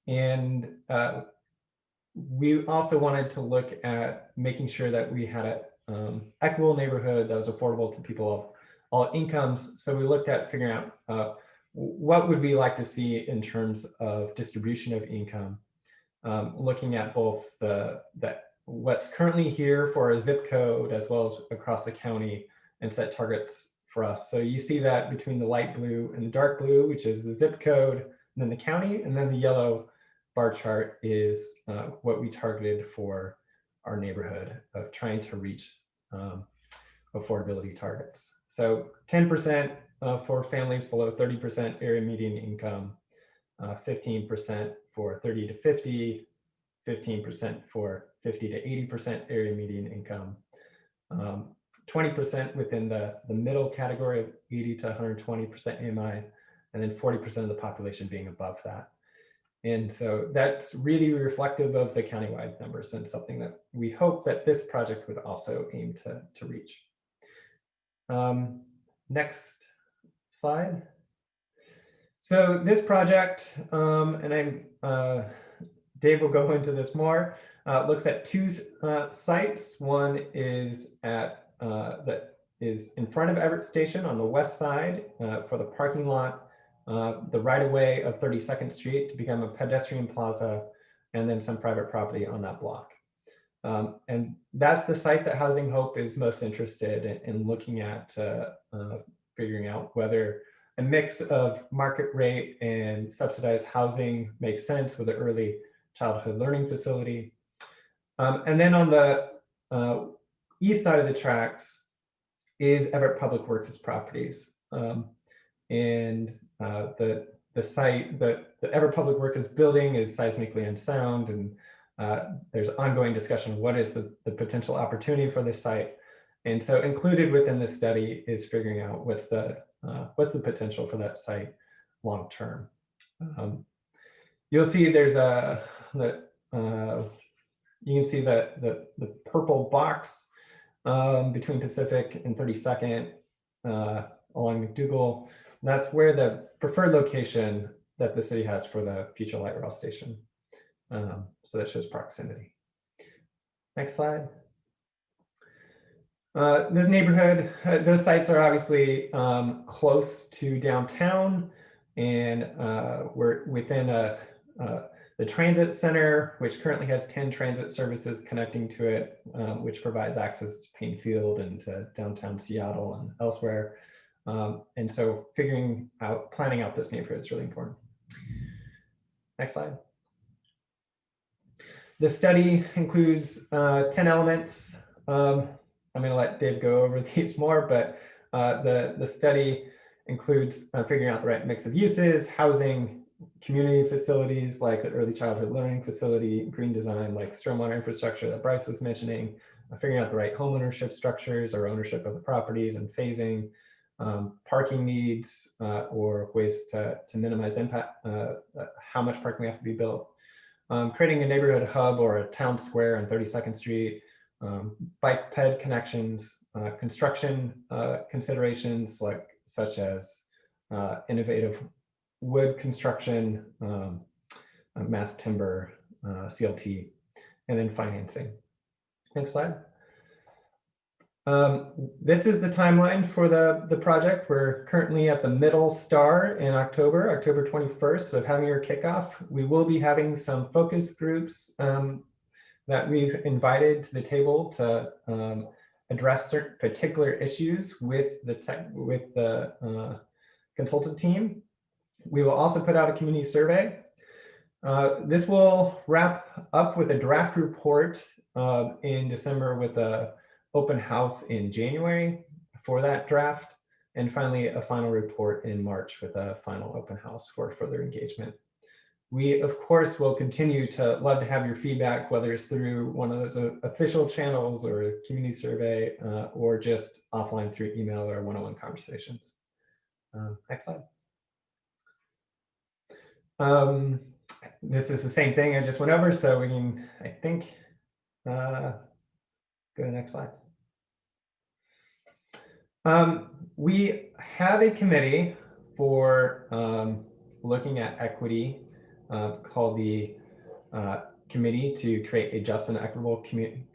And we also wanted to look at making sure that we had an equitable neighborhood that was affordable to people of all incomes. So we looked at figuring out what would we like to see in terms of distribution of income, looking at both what's currently here for a zip code as well as across the county, and set targets for us. So you see that between the light blue and the dark blue, which is the zip code, and then the county, and then the yellow bar chart is what we targeted for our neighborhood of trying to reach affordability targets. So 10% for families below 30% area median income, 15% for 30 to 50, 15% for 50 to 80% area median income, 20% within the middle category of 80 to 120% AMI, and then 40% of the population being above that. And so that's really reflective of the countywide numbers and something that we hope that this project would also aim to reach. Next slide. So this project, and Dave will go into this more, looks at two sites. One is that is in front of Everett Station on the west side for the parking lot, the right of way of 32nd Street to become a pedestrian plaza, and then some private property on that block. And that's the site that Housing Hope is most interested in looking at, figuring out whether a mix of market rate and subsidized housing makes sense with an early childhood learning facility. And then on the east side of the tracks is Everett Public Works' properties. And the site that the Everett Public Works is building is seismically unsound, and there's ongoing discussion of what is the potential opportunity for this site. And so included within this study is figuring out what's the potential for that site long term. You'll see there's you can see the purple box between Pacific and 32nd along McDougal. That's where the preferred location that the city has for the future light rail station. So that shows proximity. Next slide. This neighborhood, those sites are obviously close to downtown, and we're within the transit center, which currently has 10 transit services connecting to it, which provides access to Payne Field and to downtown Seattle and elsewhere. And so planning out this neighborhood is really important. Next slide. The study includes 10 elements. I'm going to let Dave go over these more, but the study includes figuring out the right mix of uses, housing, community facilities like the early childhood learning facility, green design like stormwater infrastructure that Bryce was mentioning, figuring out the right home ownership structures or ownership of the properties and phasing, parking needs or ways to minimize impact, how much parking we have to be built, creating a neighborhood hub or a town square on 32nd Street, bike ped connections, construction considerations such as innovative wood construction, mass timber, CLT, and then financing. Next slide. This is the timeline for the project. We're currently at the middle star in October 21st, so having your kickoff. We will be having some focus groups that we've invited to the table to address certain particular issues with the consultant team. We will also put out a community survey. This will wrap up with a draft report in December with a open house in January for that draft, and finally a final report in March with a final open house for further engagement. We, of course, will continue to love to have your feedback, whether it's through one of those official channels or a community survey or just offline through email or one-on-one conversations. Next slide. This is the same thing I just went over, so we can, I think, go to the next slide. We have a committee for looking at equity called the Committee to Create a Just and Equitable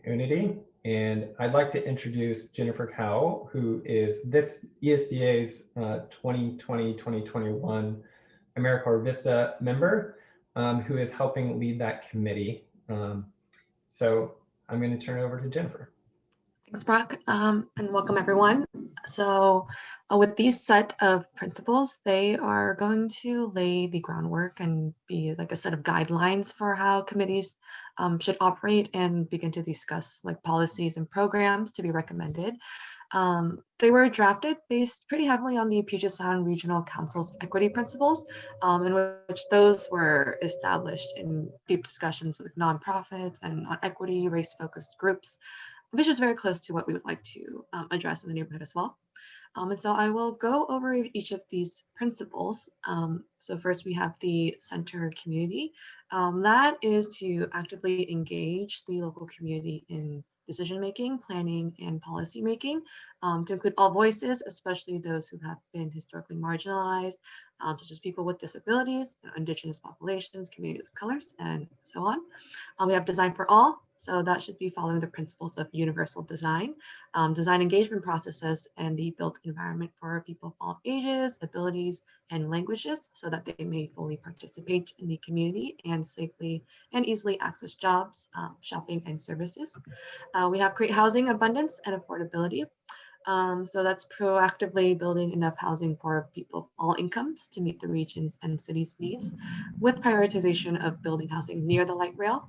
Community. And I'd like to introduce Jennifer Cowell, who is this ESDA's 2020-2021 AmeriCorps Vista member, who is helping lead that committee. So I'm going to turn it over to Jennifer. Thanks, Brock, and welcome everyone. So with these set of principles, they are going to lay the groundwork and be like a set of guidelines for how committees should operate and begin to discuss like policies and programs to be recommended. They were drafted based pretty heavily on the Puget Sound Regional Council's equity principles, in which those were established in deep discussions with nonprofits and on equity, race-focused groups, which is very close to what we would like to address in the neighborhood as well. And so I will go over each of these principles. So first we have the center community. That is to actively engage the local community in decision-making, planning, and policy-making, to include all voices, especially those who have been historically marginalized, such as people with disabilities, indigenous populations, communities of colors, and so on. We have design for all. So that should be following the principles of universal design, design engagement processes, and the built environment for people of all ages, abilities, and languages so that they may fully participate in the community and safely and easily access jobs, shopping, and services. We have create housing abundance and affordability. So that's proactively building enough housing for people of all incomes to meet the region's and city's needs, with prioritization of building housing near the light rail,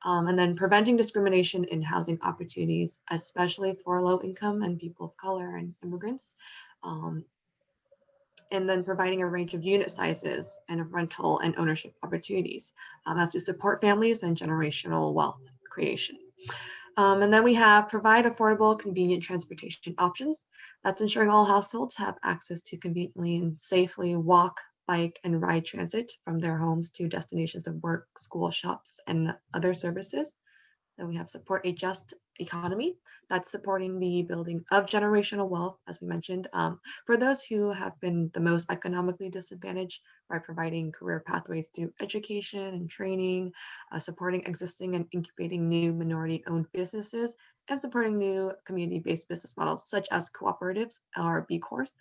and then preventing discrimination in housing opportunities, especially for low income and people of color and immigrants. And then providing a range of unit sizes and of rental and ownership opportunities as to support families and generational wealth creation. And then we have provide affordable, convenient transportation options. That's ensuring all households have access to conveniently and safely walk, bike, and ride transit from their homes to destinations of work, school, shops, and other services. Then we have support a just economy. That's supporting the building of generational wealth, as we mentioned, for those who have been the most economically disadvantaged by providing career pathways through education and training, supporting existing and incubating new minority-owned businesses, and supporting new community-based business models such as cooperatives or B Corps.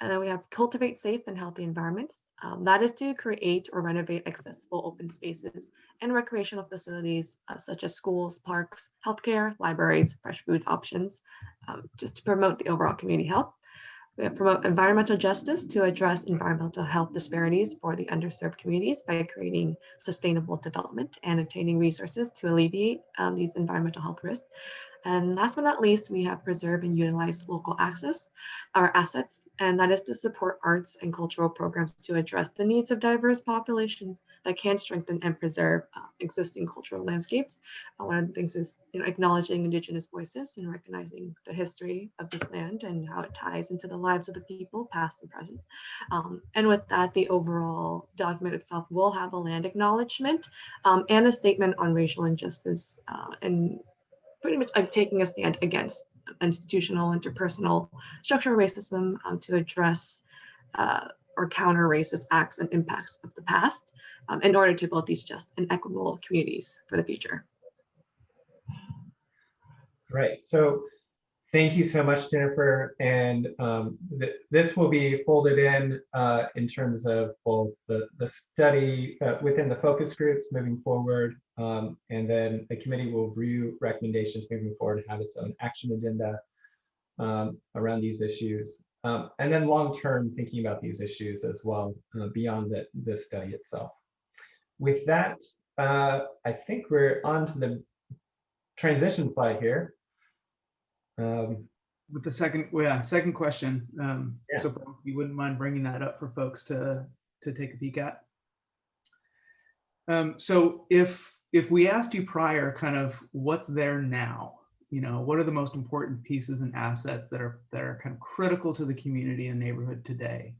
And then we have cultivate safe and healthy environments. That is to create or renovate accessible open spaces and recreational facilities such as schools, parks, healthcare, libraries, fresh food options, just to promote the overall community health. We promote environmental justice to address environmental health disparities for the underserved communities by creating sustainable development and obtaining resources to alleviate these environmental health risks. And last but not least, we have preserve and utilize local access, our assets, and that is to support arts and cultural programs to address the needs of diverse populations that can strengthen and preserve existing cultural landscapes. One of the things is acknowledging Indigenous voices and recognizing the history of this land and how it ties into the lives of the people, past and present. And with that, the overall document itself will have a land acknowledgement and a statement on racial injustice and pretty much like taking a stand against institutional, interpersonal, structural racism to address or counter racist acts and impacts of the past in order to build these just and equitable communities for the future. Right. So thank you so much, Jennifer. And this will be folded in terms of both the study within the focus groups moving forward, and then the committee will review recommendations moving forward and have its own action agenda around these issues. And then long-term thinking about these issues as well beyond this study itself. With that, I think we're on to the transition slide here. With the second question, so you wouldn't mind bringing that up for folks to take a peek at. So if we asked you prior, kind of what's there now, what are the most important pieces and assets that are kind of critical to the community and neighborhood today?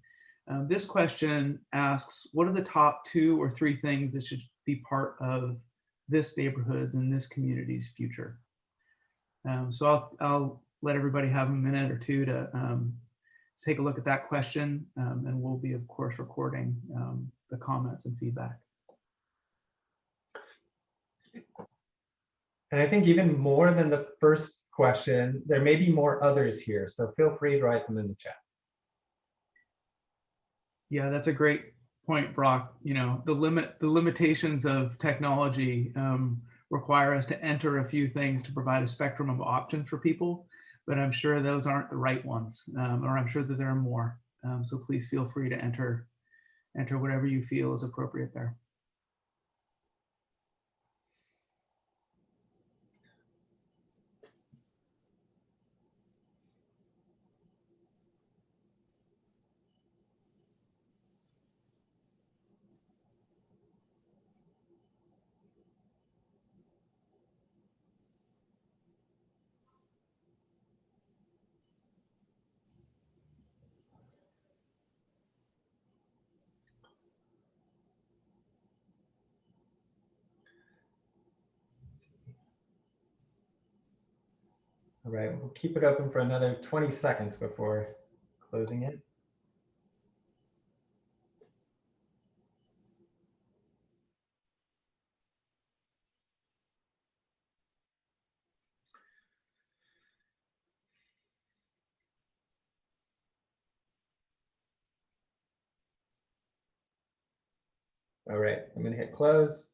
This question asks, what are the top 2 or 3 things that should be part of this neighborhood's and this community's future? So I'll let everybody have a minute or two to take a look at that question, and we'll be, of course, recording the comments and feedback. And I think even more than the first question, there may be more others here, so feel free to write them in the chat. Yeah, that's a great point, Brock. The limitations of technology require us to enter a few things to provide a spectrum of options for people, but I'm sure those aren't the right ones, or I'm sure that there are more. So please feel free to enter whatever you feel is appropriate there. All right, we'll keep it open for another 20 seconds before closing it. All right, I'm gonna hit close.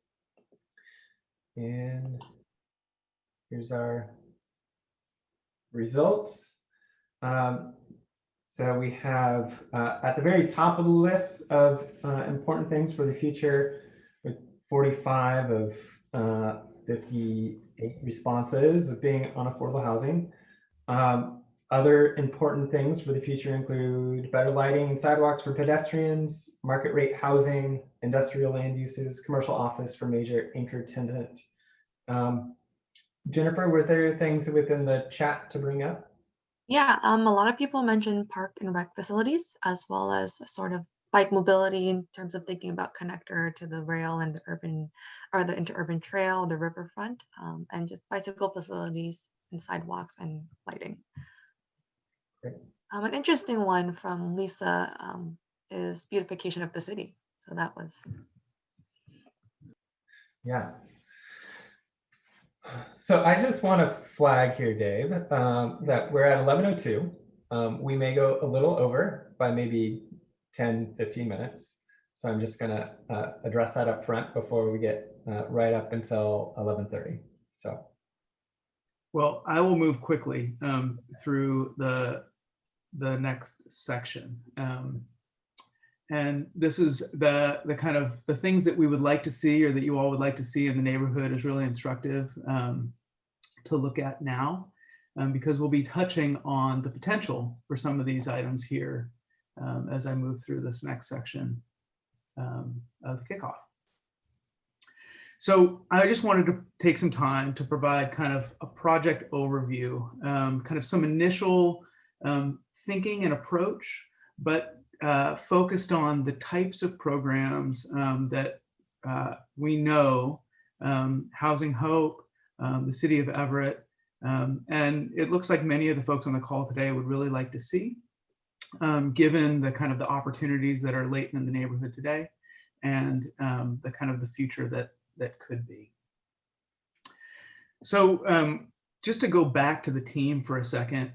And here's our results. So we have at the very top of the list of important things for the future, with 45 of 58 responses of being on affordable housing. Other important things for the future include better lighting and sidewalks for pedestrians, market rate housing, industrial land uses, commercial office for major anchor tenant. Jennifer, were there things within the chat to bring up? Yeah, a lot of people mentioned park and rec facilities, as well as sort of bike mobility in terms of thinking about connector to the rail and the urban, or the interurban trail, the riverfront, and just bicycle facilities and sidewalks and lighting. Great. An interesting one from Lisa is beautification of the city. So that was. Yeah. So I just want to flag here, Dave, that we're at 11:02. We may go a little over by maybe 10, 15 minutes. So I'm just going to address that up front before we get right up until 11:30. So. Well, I will move quickly through the next section. And this is the kind of the things that we would like to see, or that you all would like to see in the neighborhood, is really instructive to look at now, because we'll be touching on the potential for some of these items here as I move through this next section of the kickoff. So I just wanted to take some time to provide kind of a project overview, kind of some initial thinking and approach, but focused on the types of programs that we know Housing Hope, the City of Everett, and it looks like many of the folks on the call today would really like to see, given the kind of the opportunities that are latent in the neighborhood today, and the kind of the future that could be. So just to go back to the team for a second,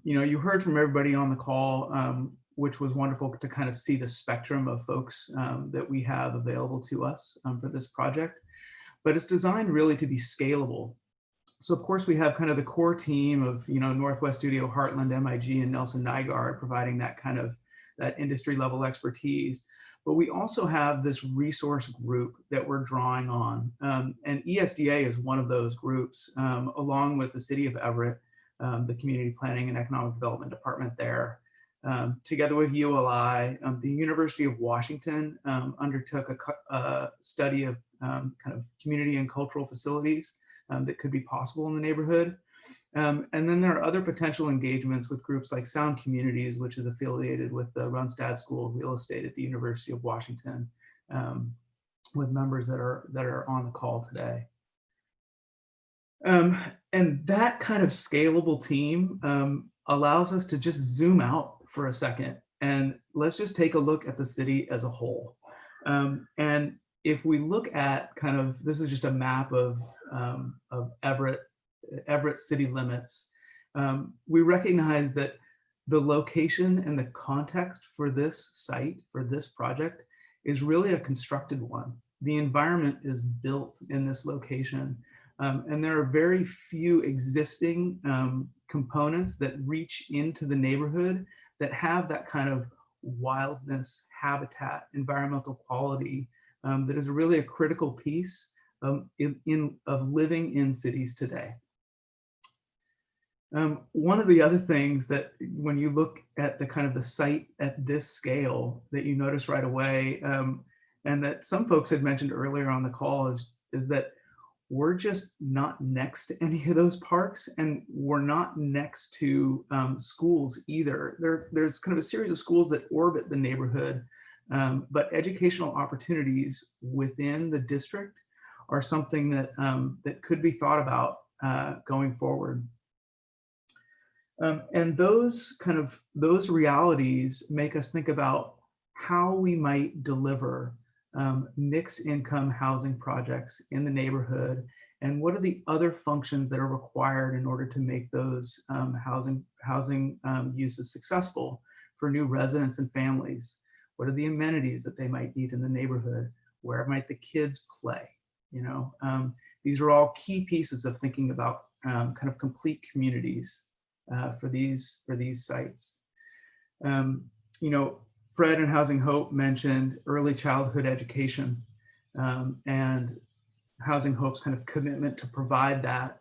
you heard from everybody on the call, which was wonderful to kind of see the spectrum of folks that we have available to us for this project. But it's designed really to be scalable. So of course we have kind of the core team of Northwest Studio, Heartland, MIG, and Nelson Nygaard providing that kind of that industry level expertise. But we also have this resource group that we're drawing on. And ESDA is one of those groups, along with the City of Everett, the Community Planning and Economic Development Department there. Together with ULI, the University of Washington undertook a study of kind of community and cultural facilities that could be possible in the neighborhood. And then there are other potential engagements with groups like Sound Communities, which is affiliated with the Runstad School of Real Estate at the University of Washington, with members that are on the call today. And that kind of scalable team allows us to just zoom out for a second and let's just take a look at the city as a whole. And if we look at kind of, this is just a map of Everett city limits, we recognize that the location and the context for this site, for this project, is really a constructed one. The environment is built in this location And there are very few existing components that reach into the neighborhood that have that kind of wildness, habitat, environmental quality that is really a critical piece of living in cities today. One of the other things that when you look at the kind of the site at this scale that you notice right away, and that some folks had mentioned earlier on the call is that we're just not next to any of those parks, and we're not next to schools either. There's kind of a series of schools that orbit the neighborhood, but educational opportunities within the district are something that, that could be thought about going forward. And those realities make us think about how we might deliver mixed income housing projects in the neighborhood, and what are the other functions that are required in order to make those housing uses successful for new residents and families. What are the amenities that they might need in the neighborhood? Where might the kids play? You know, these are all key pieces of thinking about kind of complete communities for these sites. You know, Fred and Housing Hope mentioned early childhood education, and Housing Hope's kind of commitment to provide that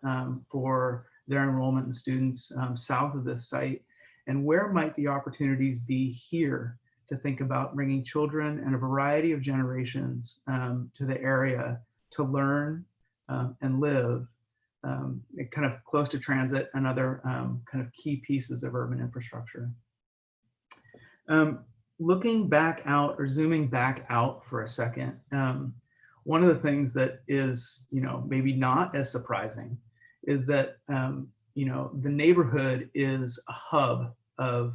for their enrollment and students south of this site. And where might the opportunities be here to think about bringing children and a variety of generations to the area to learn and live kind of close to transit and other kind of key pieces of urban infrastructure. Looking back out or zooming back out for a second, one of the things that is, you know, maybe not as surprising is that, you know, the neighborhood is a hub of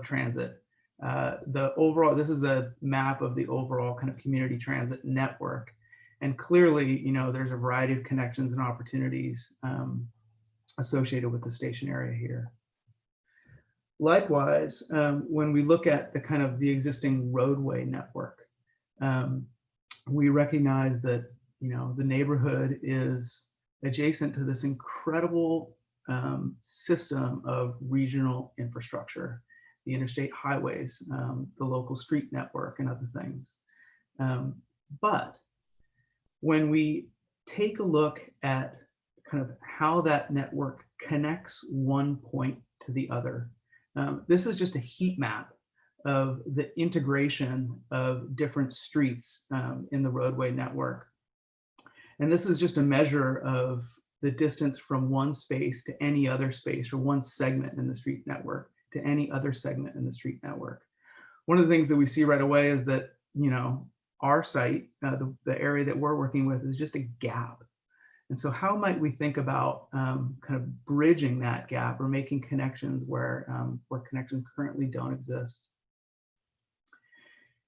transit. The overall, this is the map of the overall kind of community transit network. And clearly, you know, there's a variety of connections and opportunities associated with the station area here. Likewise, when we look at the kind of the existing roadway network, we recognize that, you know, the neighborhood is adjacent to this incredible system of regional infrastructure, the interstate highways, the local street network, and other things. But when we take a look at kind of how that network connects one point to the other, this is just a heat map of the integration of different streets in the roadway network. And this is just a measure of the distance from one space to any other space, or one segment in the street network to any other segment in the street network. One of the things that we see right away is that, you know, our site, the area that we're working with, is just a gap. And so how might we think about kind of bridging that gap or making connections where connections currently don't exist?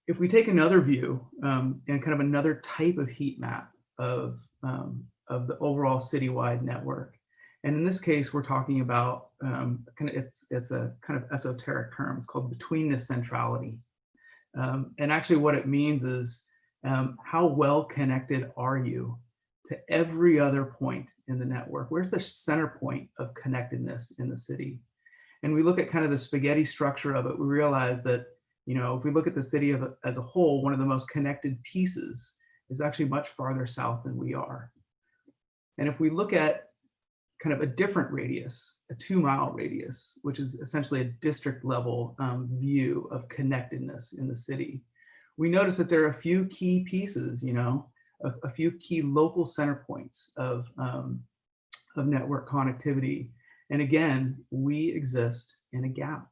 If we take another view and kind of another type of heat map of the overall citywide network, and in this case, we're talking about it's a kind of esoteric term. It's called betweenness centrality. And actually what it means is how well connected are you to every other point in the network? Where's the center point of connectedness in the city? And we look at kind of the spaghetti structure of it, we realize that, you know, if we look at the city as a whole, one of the most connected pieces is actually much farther south than we are. And if we look at kind of a different radius, a 2-mile radius, which is essentially a district level view of connectedness in the city, we notice that there are a few key pieces, you know, a few key local center points of network connectivity. And again, we exist in a gap.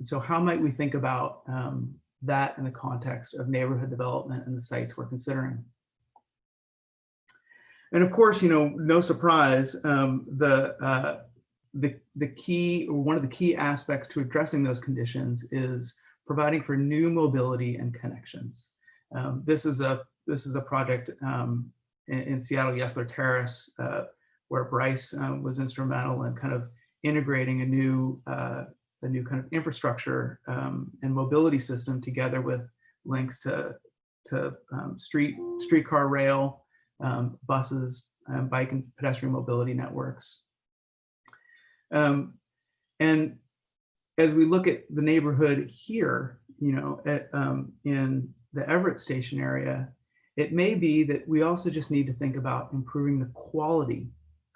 So how might we think about that in the context of neighborhood development and the sites we're considering? And of course, you know, no surprise, the key, or one of the key aspects to addressing those conditions is providing for new mobility and connections. This is a project in Seattle, Yesler Terrace, where Bryce was instrumental in kind of integrating a new kind of infrastructure and mobility system together with links to streetcar rail, buses, bike and pedestrian mobility networks. And as we look at the neighborhood here, you know, in the Everett Station area, it may be that we also just need to think about improving the quality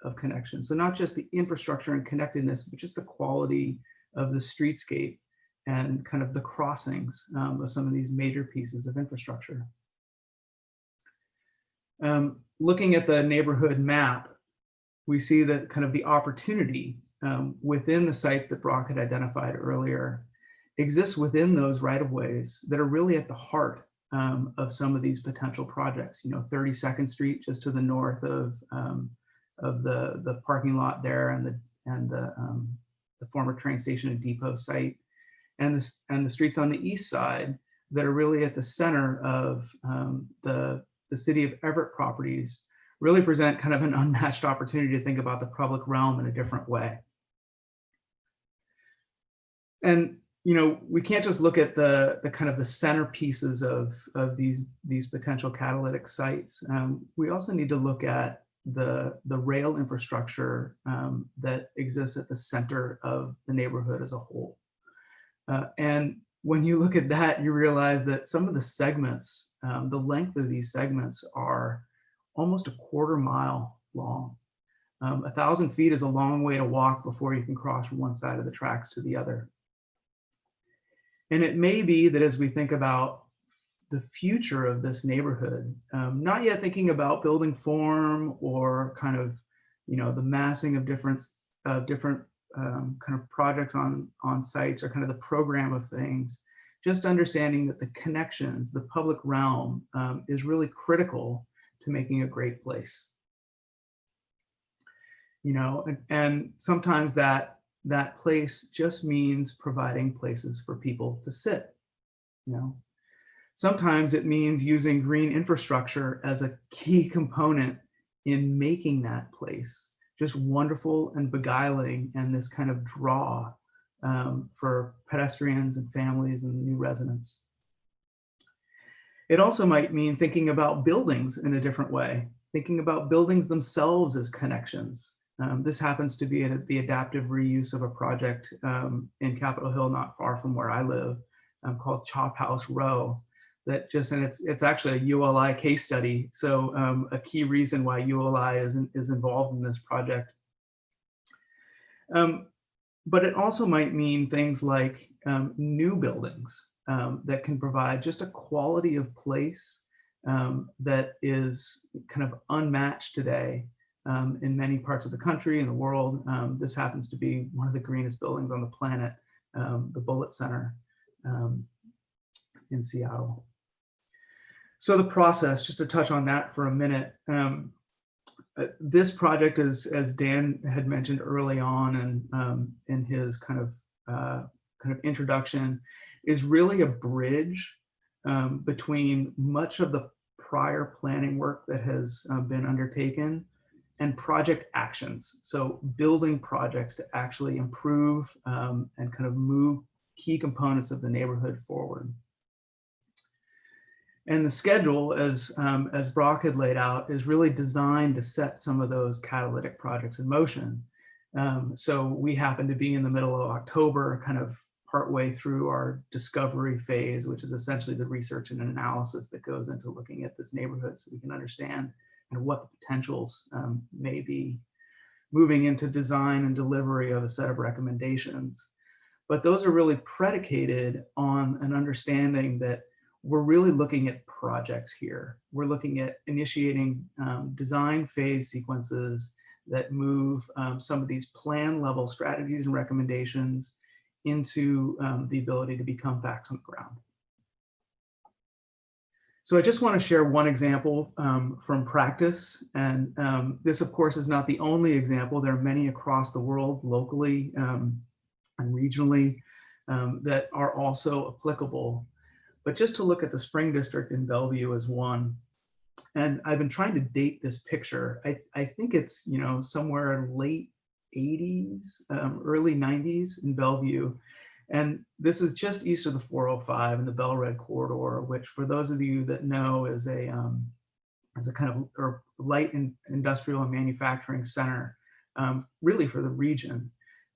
of connection. So not just the infrastructure and connectedness, but just the quality of the streetscape and kind of the crossings of some of these major pieces of infrastructure. Looking at the neighborhood map, we see that kind of the opportunity within the sites that Brock had identified earlier exists within those right-of-ways that are really at the heart of some of these potential projects. You know, 32nd Street just to the north of the parking lot there and the former train station and depot site, and the streets on the east side that are really at the center of the City of Everett properties really present kind of an unmatched opportunity to think about the public realm in a different way. And you know, we can't just look at the kind of the centerpieces of these potential catalytic sites. We also need to look at the rail infrastructure that exists at the center of the neighborhood as a whole. And when you look at that, you realize that some of the segments, the length of these segments are almost a quarter mile long. 1,000 feet is a long way to walk before you can cross from one side of the tracks to the other. And it may be that as we think about the future of this neighborhood, not yet thinking about building form or kind of, you know, the massing of different kind of projects on sites or kind of the program of things, just understanding that the connections, the public realm is really critical to making a great place. You know, and sometimes that place just means providing places for people to sit. You know, sometimes it means using green infrastructure as a key component in making that place just wonderful and beguiling and this kind of draw for pedestrians and families and new residents. It also might mean thinking about buildings in a different way, thinking about buildings themselves as connections. This happens to be the adaptive reuse of a project in Capitol Hill, not far from where I live, called Chop House Row. That just, and it's actually a ULI case study. So a key reason why ULI is involved in this project. But it also might mean things like new buildings that can provide just a quality of place that is kind of unmatched today. In many parts of the country and the world. This happens to be one of the greenest buildings on the planet, the Bullitt Center in Seattle. So the process, just to touch on that for a minute, this project is, as Dan had mentioned early on and in his kind of introduction, is really a bridge between much of the prior planning work that has been undertaken and project actions. So building projects to actually improve and kind of move key components of the neighborhood forward. And the schedule, as Brock had laid out, is really designed to set some of those catalytic projects in motion. So we happen to be in the middle of October, kind of partway through our discovery phase, which is essentially the research and analysis that goes into looking at this neighborhood so we can understand and what the potentials may be, moving into design and delivery of a set of recommendations. But those are really predicated on an understanding that we're really looking at projects here. We're looking at initiating design phase sequences that move some of these plan level strategies and recommendations into the ability to become facts on the ground. So I just want to share one example from practice. And this, of course, is not the only example. There are many across the world, locally and regionally, that are also applicable. But just to look at the Spring District in Bellevue as one. And I've been trying to date this picture. I think it's, you know, somewhere late 80s, early 90s in Bellevue. And this is just east of the 405 and the Bell Red Corridor, which for those of you that know is as a kind of or light and industrial and manufacturing center, really for the region.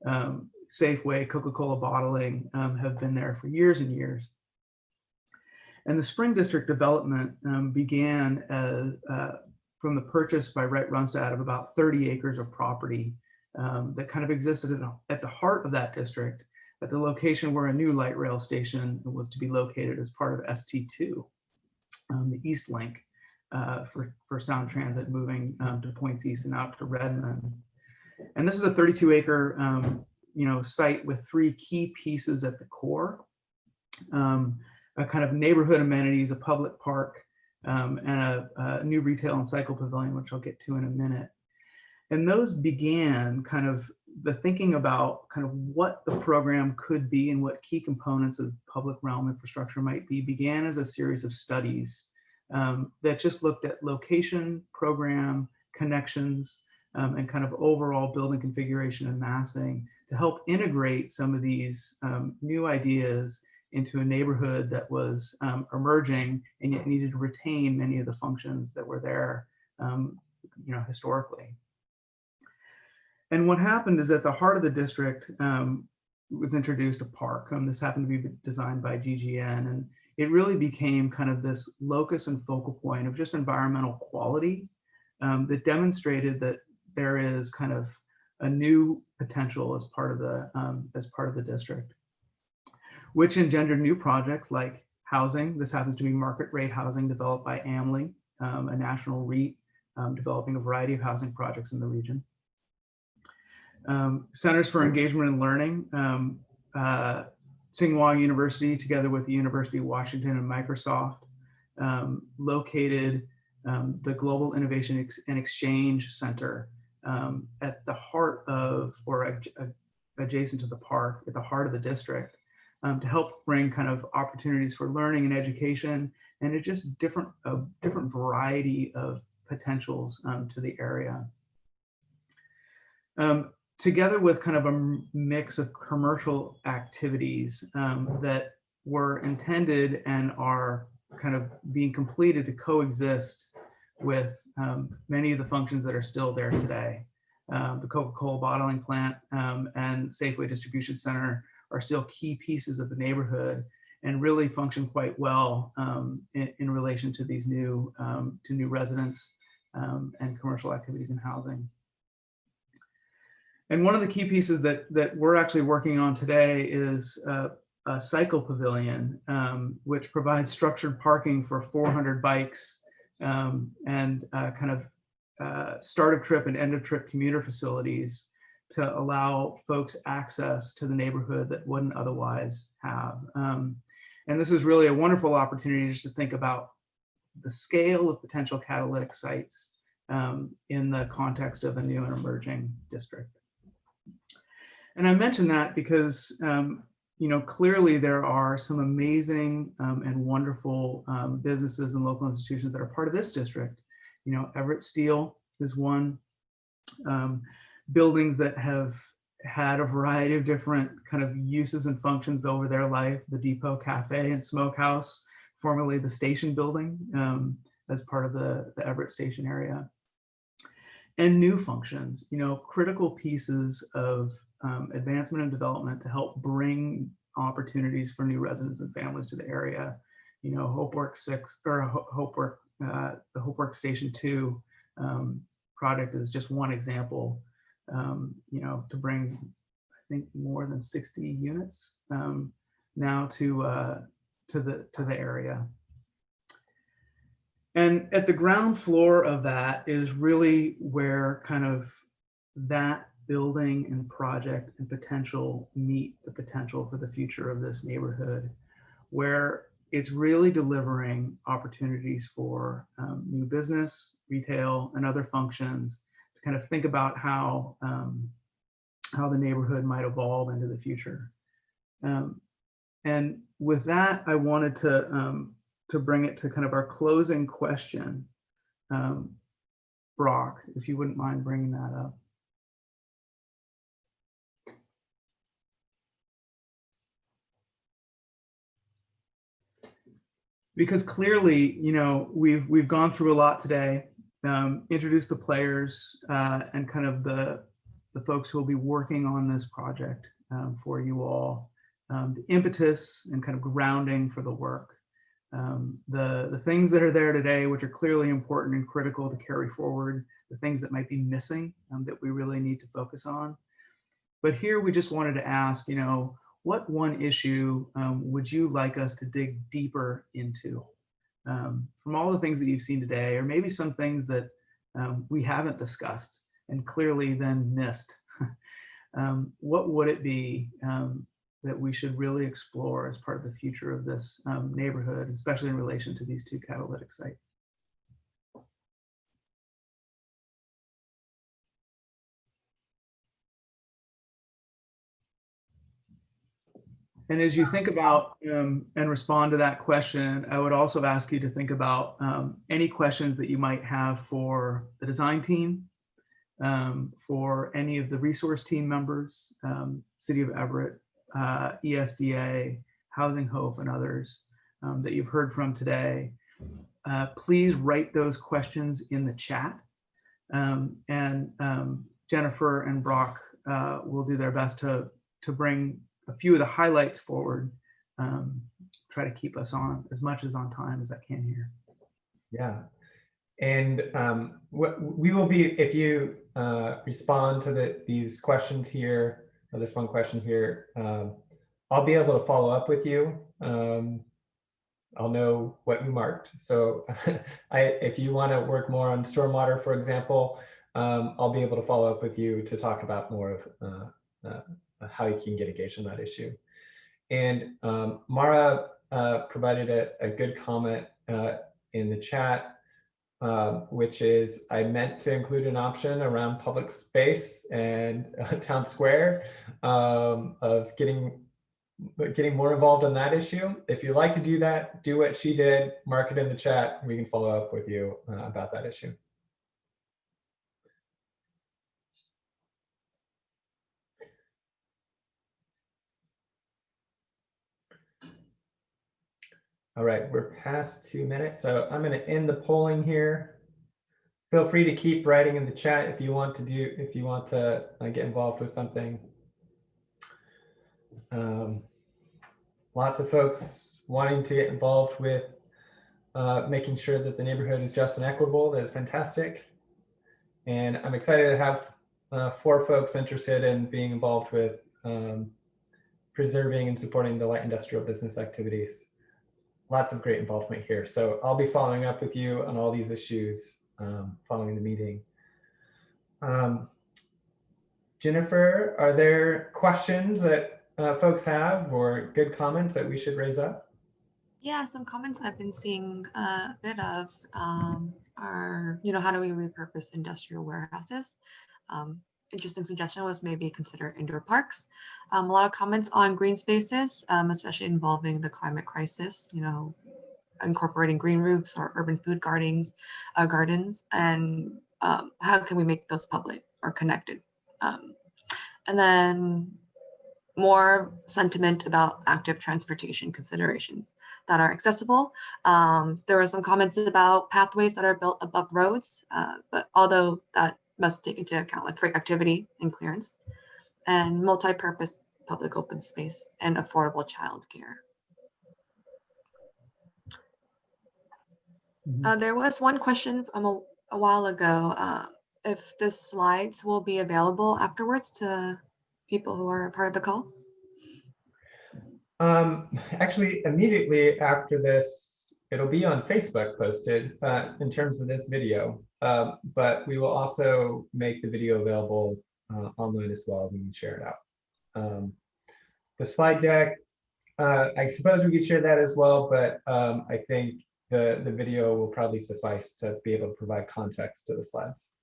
Safeway, Coca-Cola bottling have been there for years and years. And the Spring District development began from the purchase by Wright Runstad of about 30 acres of property that kind of existed at the heart of that district, at the location where a new light rail station was to be located as part of ST2, the East Link for Sound Transit moving to points east and out to Redmond. And this is a 32-acre site with 3 key pieces at the core. A kind of neighborhood amenities, a public park, and a new retail and cycle pavilion, which I'll get to in a minute. And those began kind of the thinking about kind of what the program could be and what key components of public realm infrastructure might be, began as a series of studies that just looked at location, program, connections, and kind of overall building configuration and massing to help integrate some of these new ideas into a neighborhood that was emerging and yet needed to retain many of the functions that were there, historically. And what happened is at the heart of the district was introduced a park. This happened to be designed by GGN, and it really became kind of this locus and focal point of just environmental quality that demonstrated that there is kind of a new potential as part of the district, which engendered new projects like housing. This happens to be market rate housing developed by AMLI, a national REIT, developing a variety of housing projects in the region. Centers for Engagement and Learning, Tsinghua University, together with the University of Washington and Microsoft, located the Global Innovation and Exchange Center at the heart of, or adjacent to the park, at the heart of the district, to help bring kind of opportunities for learning and education, and a just different variety of potentials to the area. Together with kind of a mix of commercial activities that were intended and are kind of being completed to coexist with many of the functions that are still there today. The Coca-Cola bottling plant and Safeway Distribution Center are still key pieces of the neighborhood and really function quite well in relation to these new residents and commercial activities in housing. And one of the key pieces that we're actually working on today is a cycle pavilion, which provides structured parking for 400 bikes and kind of start of trip and end of trip commuter facilities to allow folks access to the neighborhood that wouldn't otherwise have. And this is really a wonderful opportunity just to think about the scale of potential catalytic sites in the context of a new and emerging district. And I mention that because, clearly there are some amazing and wonderful businesses and local institutions that are part of this district. Everett Steel is one. Buildings that have had a variety of different kind of uses and functions over their life. The Depot Cafe and Smokehouse, formerly the station building, as part of the Everett Station area. And new functions, critical pieces of advancement and development to help bring opportunities for new residents and families to the area. HopeWorks 6 or the HopeWorks Station 2 project is just one example. To bring, I think, more than 60 units now to the area. And at the ground floor of that is really where kind of that building and project and potential meet the potential for the future of this neighborhood, where it's really delivering opportunities for new business, retail, and other functions to kind of think about how the neighborhood might evolve into the future. And with that, I wanted to bring it to kind of our closing question. Brock, if you wouldn't mind bringing that up. because clearly, we've gone through a lot today, introduced the players and kind of the folks who will be working on this project for you all, the impetus and kind of grounding for the work, the things that are there today, which are clearly important and critical to carry forward, the things that might be missing that we really need to focus on. But here we just wanted to ask, what one issue would you like us to dig deeper into from all the things that you've seen today, or maybe some things that we haven't discussed and clearly then missed? What would it be that we should really explore as part of the future of this neighborhood, especially in relation to these two catalytic sites? And as you think about and respond to that question, I would also ask you to think about any questions that you might have for the design team, for any of the resource team members, City of Everett, ESDA, Housing Hope, and others that you've heard from today. Please write those questions in the chat. And Jennifer and Brock will do their best to bring a few of the highlights forward, try to keep us on as much as on time as I can here. Yeah. And we will be, if you respond to these questions here, or this one question here, I'll be able to follow up with you. I'll know what you marked. So if you want to work more on stormwater, for example, I'll be able to follow up with you to talk about more of how you can get engaged in that issue. And Mara provided a good comment in the chat, which is, I meant to include an option around public space and town square of getting more involved in that issue. If you'd like to do that, do what she did, mark it in the chat. We can follow up with you about that issue. All right, we're past 2 minutes, so I'm going to end the polling here. Feel free to keep writing in the chat if you want to get involved with something. Lots of folks wanting to get involved with making sure that the neighborhood is just and equitable. That is fantastic. And I'm excited to have 4 folks interested in being involved with preserving and supporting the light industrial business activities. Lots of great involvement here. So I'll be following up with you on all these issues following the meeting. Jennifer, are there questions that folks have or good comments that we should raise up? Yeah, some comments I've been seeing a bit of are, how do we repurpose industrial warehouses? Interesting suggestion was maybe consider indoor parks. A lot of comments on green spaces, especially involving the climate crisis, incorporating green roofs or urban food gardens, and how can we make those public or connected? And then more sentiment about active transportation considerations that are accessible. There were some comments about pathways that are built above roads, but although that must take into account like freight activity and clearance, and multi-purpose public open space and affordable childcare. There was one question from a while ago, if the slides will be available afterwards to people who are part of the call. Actually, immediately after this, it'll be on Facebook posted in terms of this video, but we will also make the video available online as well. We can share it out. The slide deck, I suppose we could share that as well, but I think the video will probably suffice to be able to provide context to the slides.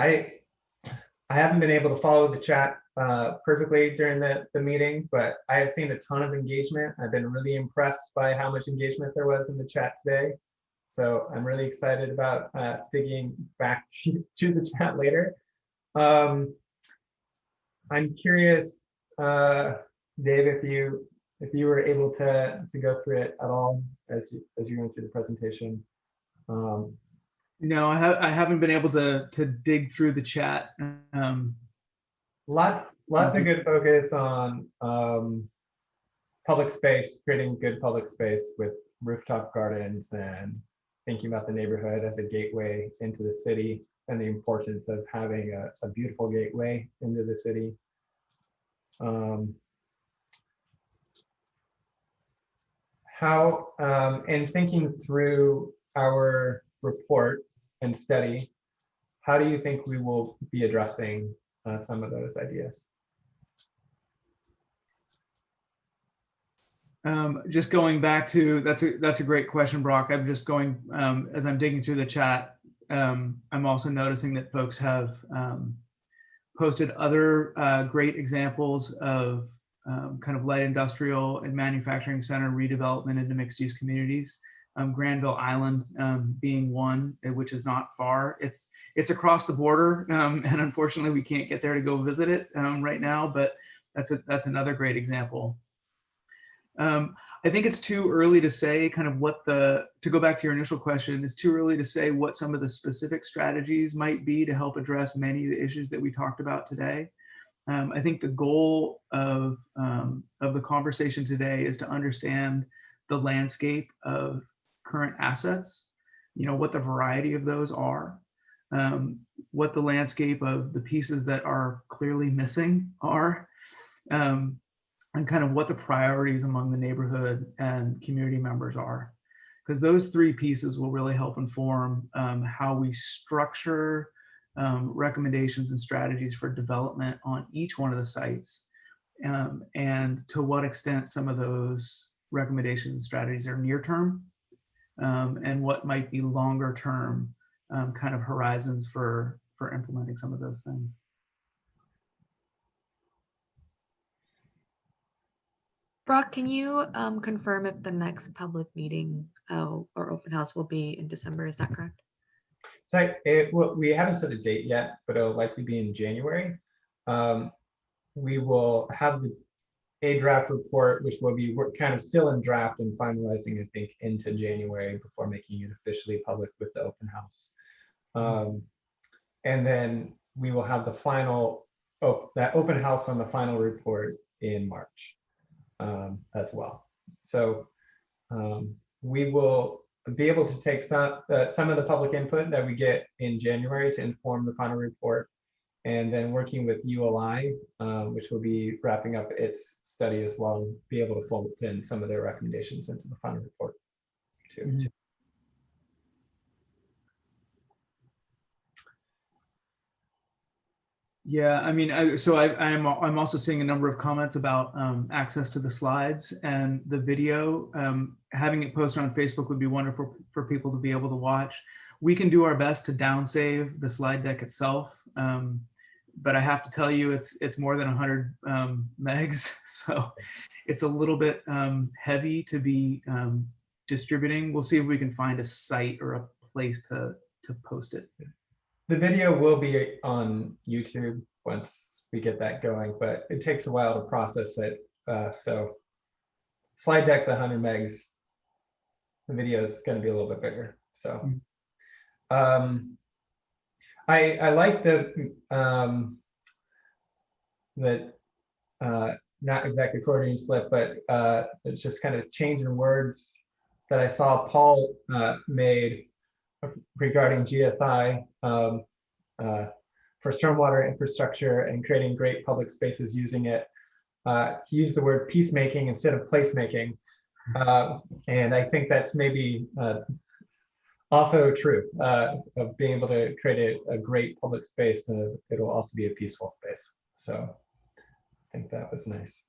I haven't been able to follow the chat perfectly during the meeting, but I have seen a ton of engagement. I've been really impressed by how much engagement there was in the chat today. So I'm really excited about digging back through the chat later. I'm curious, Dave, if you were able to go through it at all as you're going through the presentation. No, I haven't been able to dig through the chat. Lots of good focus on public space, creating good public space with rooftop gardens and thinking about the neighborhood as a gateway into the city and the importance of having a beautiful gateway into the city. And thinking through our report and study, how do you think we will be addressing some of those ideas? Just going back to, that's a great question, Brock. I'm just going, as I'm digging through the chat, I'm also noticing that folks have posted other great examples of kind of light industrial and manufacturing center redevelopment into mixed use communities. Granville Island being one, which is not far. It's across the border, and unfortunately we can't get there to go visit it right now, but that's another great example. I think it's too early to say kind of to go back to your initial question, it's too early to say what some of the specific strategies might be to help address many of the issues that we talked about today. I think the goal of the conversation today is to understand the landscape of current assets, what the variety of those are, what the landscape of the pieces that are clearly missing are, and kind of what the priorities among the neighborhood and community members are. Because those three pieces will really help inform how we structure recommendations and strategies for development on each one of the sites, and to what extent some of those recommendations and strategies are near term, and what might be longer term kind of horizons for implementing some of those things. Brock, can you confirm if the next public meeting or open house will be in December? Is that correct? So we haven't set a date yet, but it'll likely be in January. We will have a draft report, which will be kind of still in draft and finalizing, I think, into January before making it officially public with the open house. And then we will have the final, that open house on the final report in March as well. So we will be able to take some of the public input that we get in January to inform the final report, and then working with ULI, which will be wrapping up its study as well, and be able to fold in some of their recommendations into the final report too. Mm-hmm. Yeah, I mean, I'm also seeing a number of comments about access to the slides and the video. Having it posted on Facebook would be wonderful for people to be able to watch. We can do our best to downsave the slide deck itself, but I have to tell you, it's more than 100 megs, so it's a little bit heavy to be distributing. We'll see if we can find a site or a place to post it. The video will be on YouTube once we get that going, but it takes a while to process it. So slide deck's 100 megs. The video is going to be a little bit bigger. So I like not exactly Freudian slip, but it's just kind of change in words that I saw Paul made regarding GSI for stormwater infrastructure and creating great public spaces using it. He used the word peacemaking instead of placemaking. And I think that's maybe also true of being able to create a great public space. It'll also be a peaceful space. So I think that was nice.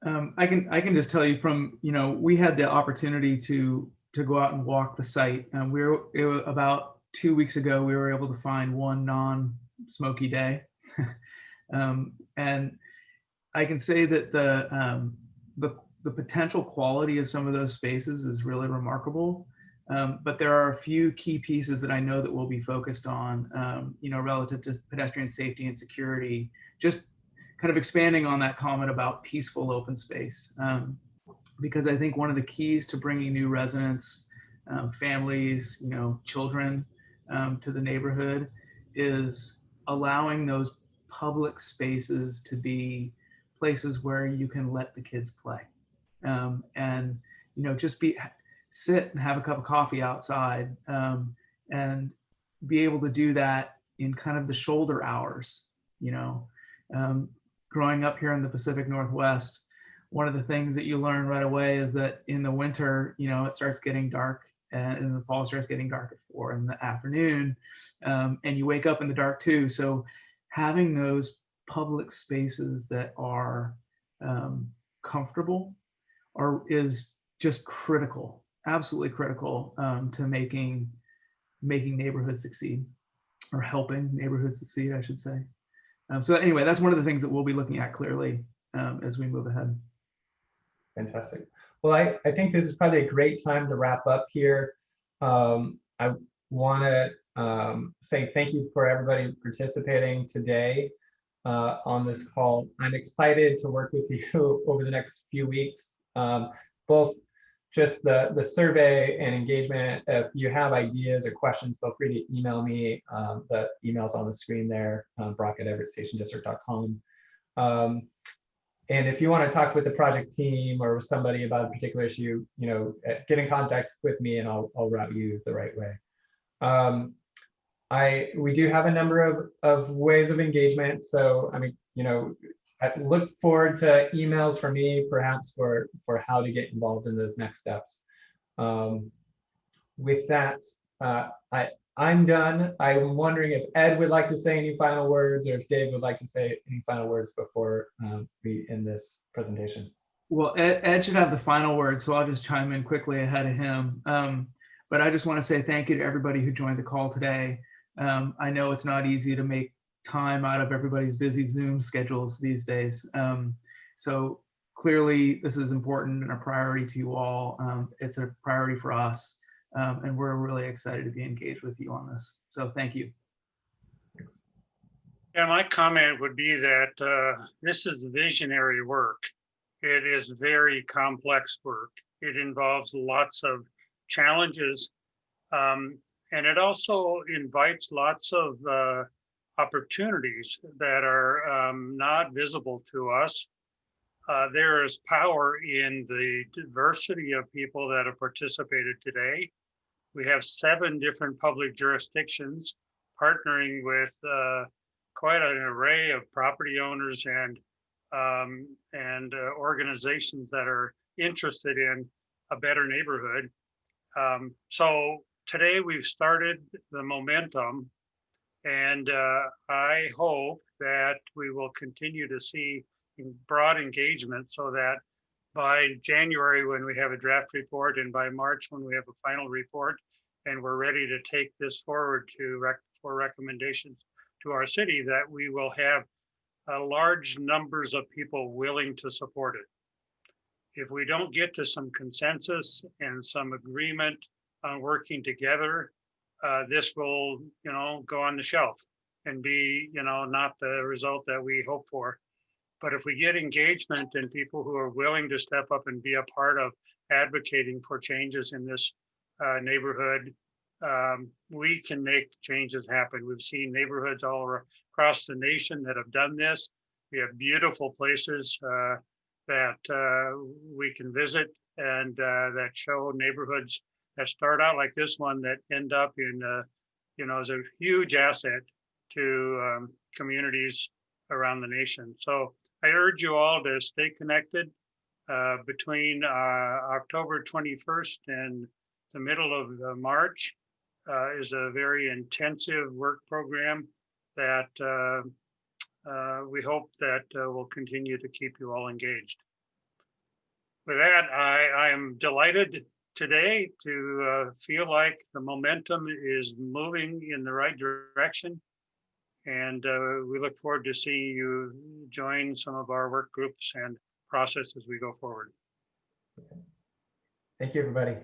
I can just tell you from, we had the opportunity to go out and walk the site. It was about 2 weeks ago, we were able to find one non-smoky day. And I can say that the potential quality of some of those spaces is really remarkable. But there are a few key pieces that I know that we'll be focused on, relative to pedestrian safety and security, just kind of expanding on that comment about peaceful open space. Because I think one of the keys to bringing new residents, families, children to the neighborhood is allowing those public spaces to be places where you can let the kids play. And, just sit and have a cup of coffee outside, and be able to do that in kind of the shoulder hours. Growing up here in the Pacific Northwest, one of the things that you learn right away is that in the winter, it starts getting dark, and in the fall it starts getting dark at 4 in the afternoon, and you wake up in the dark too. So having those public spaces that are comfortable is just critical, absolutely critical, to making neighborhoods succeed, or helping neighborhoods succeed, I should say. So anyway, that's one of the things that we'll be looking at clearly as we move ahead. Fantastic. Well, I think this is probably a great time to wrap up here. I want to say thank you for everybody participating today on this call. I'm excited to work with you over the next few weeks, both just the survey and engagement. If you have ideas or questions, feel free to email me. The email's on the screen there, brock@everettstationdistrict.com. And if you want to talk with the project team or with somebody about a particular issue, get in contact with me and I'll route you the right way. We do have a number of ways of engagement. So, I look forward to emails from me, perhaps for how to get involved in those next steps. With that, I'm done. I'm wondering if Ed would like to say any final words, or if Dave would like to say any final words before we end this presentation. Well, Ed should have the final word, so I'll just chime in quickly ahead of him. But I just want to say thank you to everybody who joined the call today. I know it's not easy to make time out of everybody's busy Zoom schedules these days. So clearly this is important and a priority to you all. It's a priority for us. And we're really excited to be engaged with you on this. So thank you. Yeah, my comment would be that this is visionary work. It is very complex work. It involves lots of challenges. And it also invites lots of opportunities that are not visible to us. There is power in the diversity of people that have participated today. We have 7 different public jurisdictions partnering with quite an array of property owners and organizations that are interested in a better neighborhood. So today we've started the momentum, and I hope that we will continue to see broad engagement so that by January, when we have a draft report, and by March, when we have a final report, and we're ready to take this forward for recommendations to our city, that we will have large numbers of people willing to support it. If we don't get to some consensus and some agreement on working together, this will, go on the shelf and be, not the result that we hope for. But if we get engagement and people who are willing to step up and be a part of advocating for changes in this neighborhood, we can make changes happen. We've seen neighborhoods all across the nation that have done this. We have beautiful places that we can visit and that show neighborhoods that start out like this one that end up in, as a huge asset to communities around the nation. So I urge you all to stay connected. Between October 21st and the middle of March is a very intensive work program that we hope that will continue to keep you all engaged. with that, I am delighted today to feel like the momentum is moving in the right direction. And we look forward to seeing you join some of our work groups and process as we go forward. Thank you, everybody.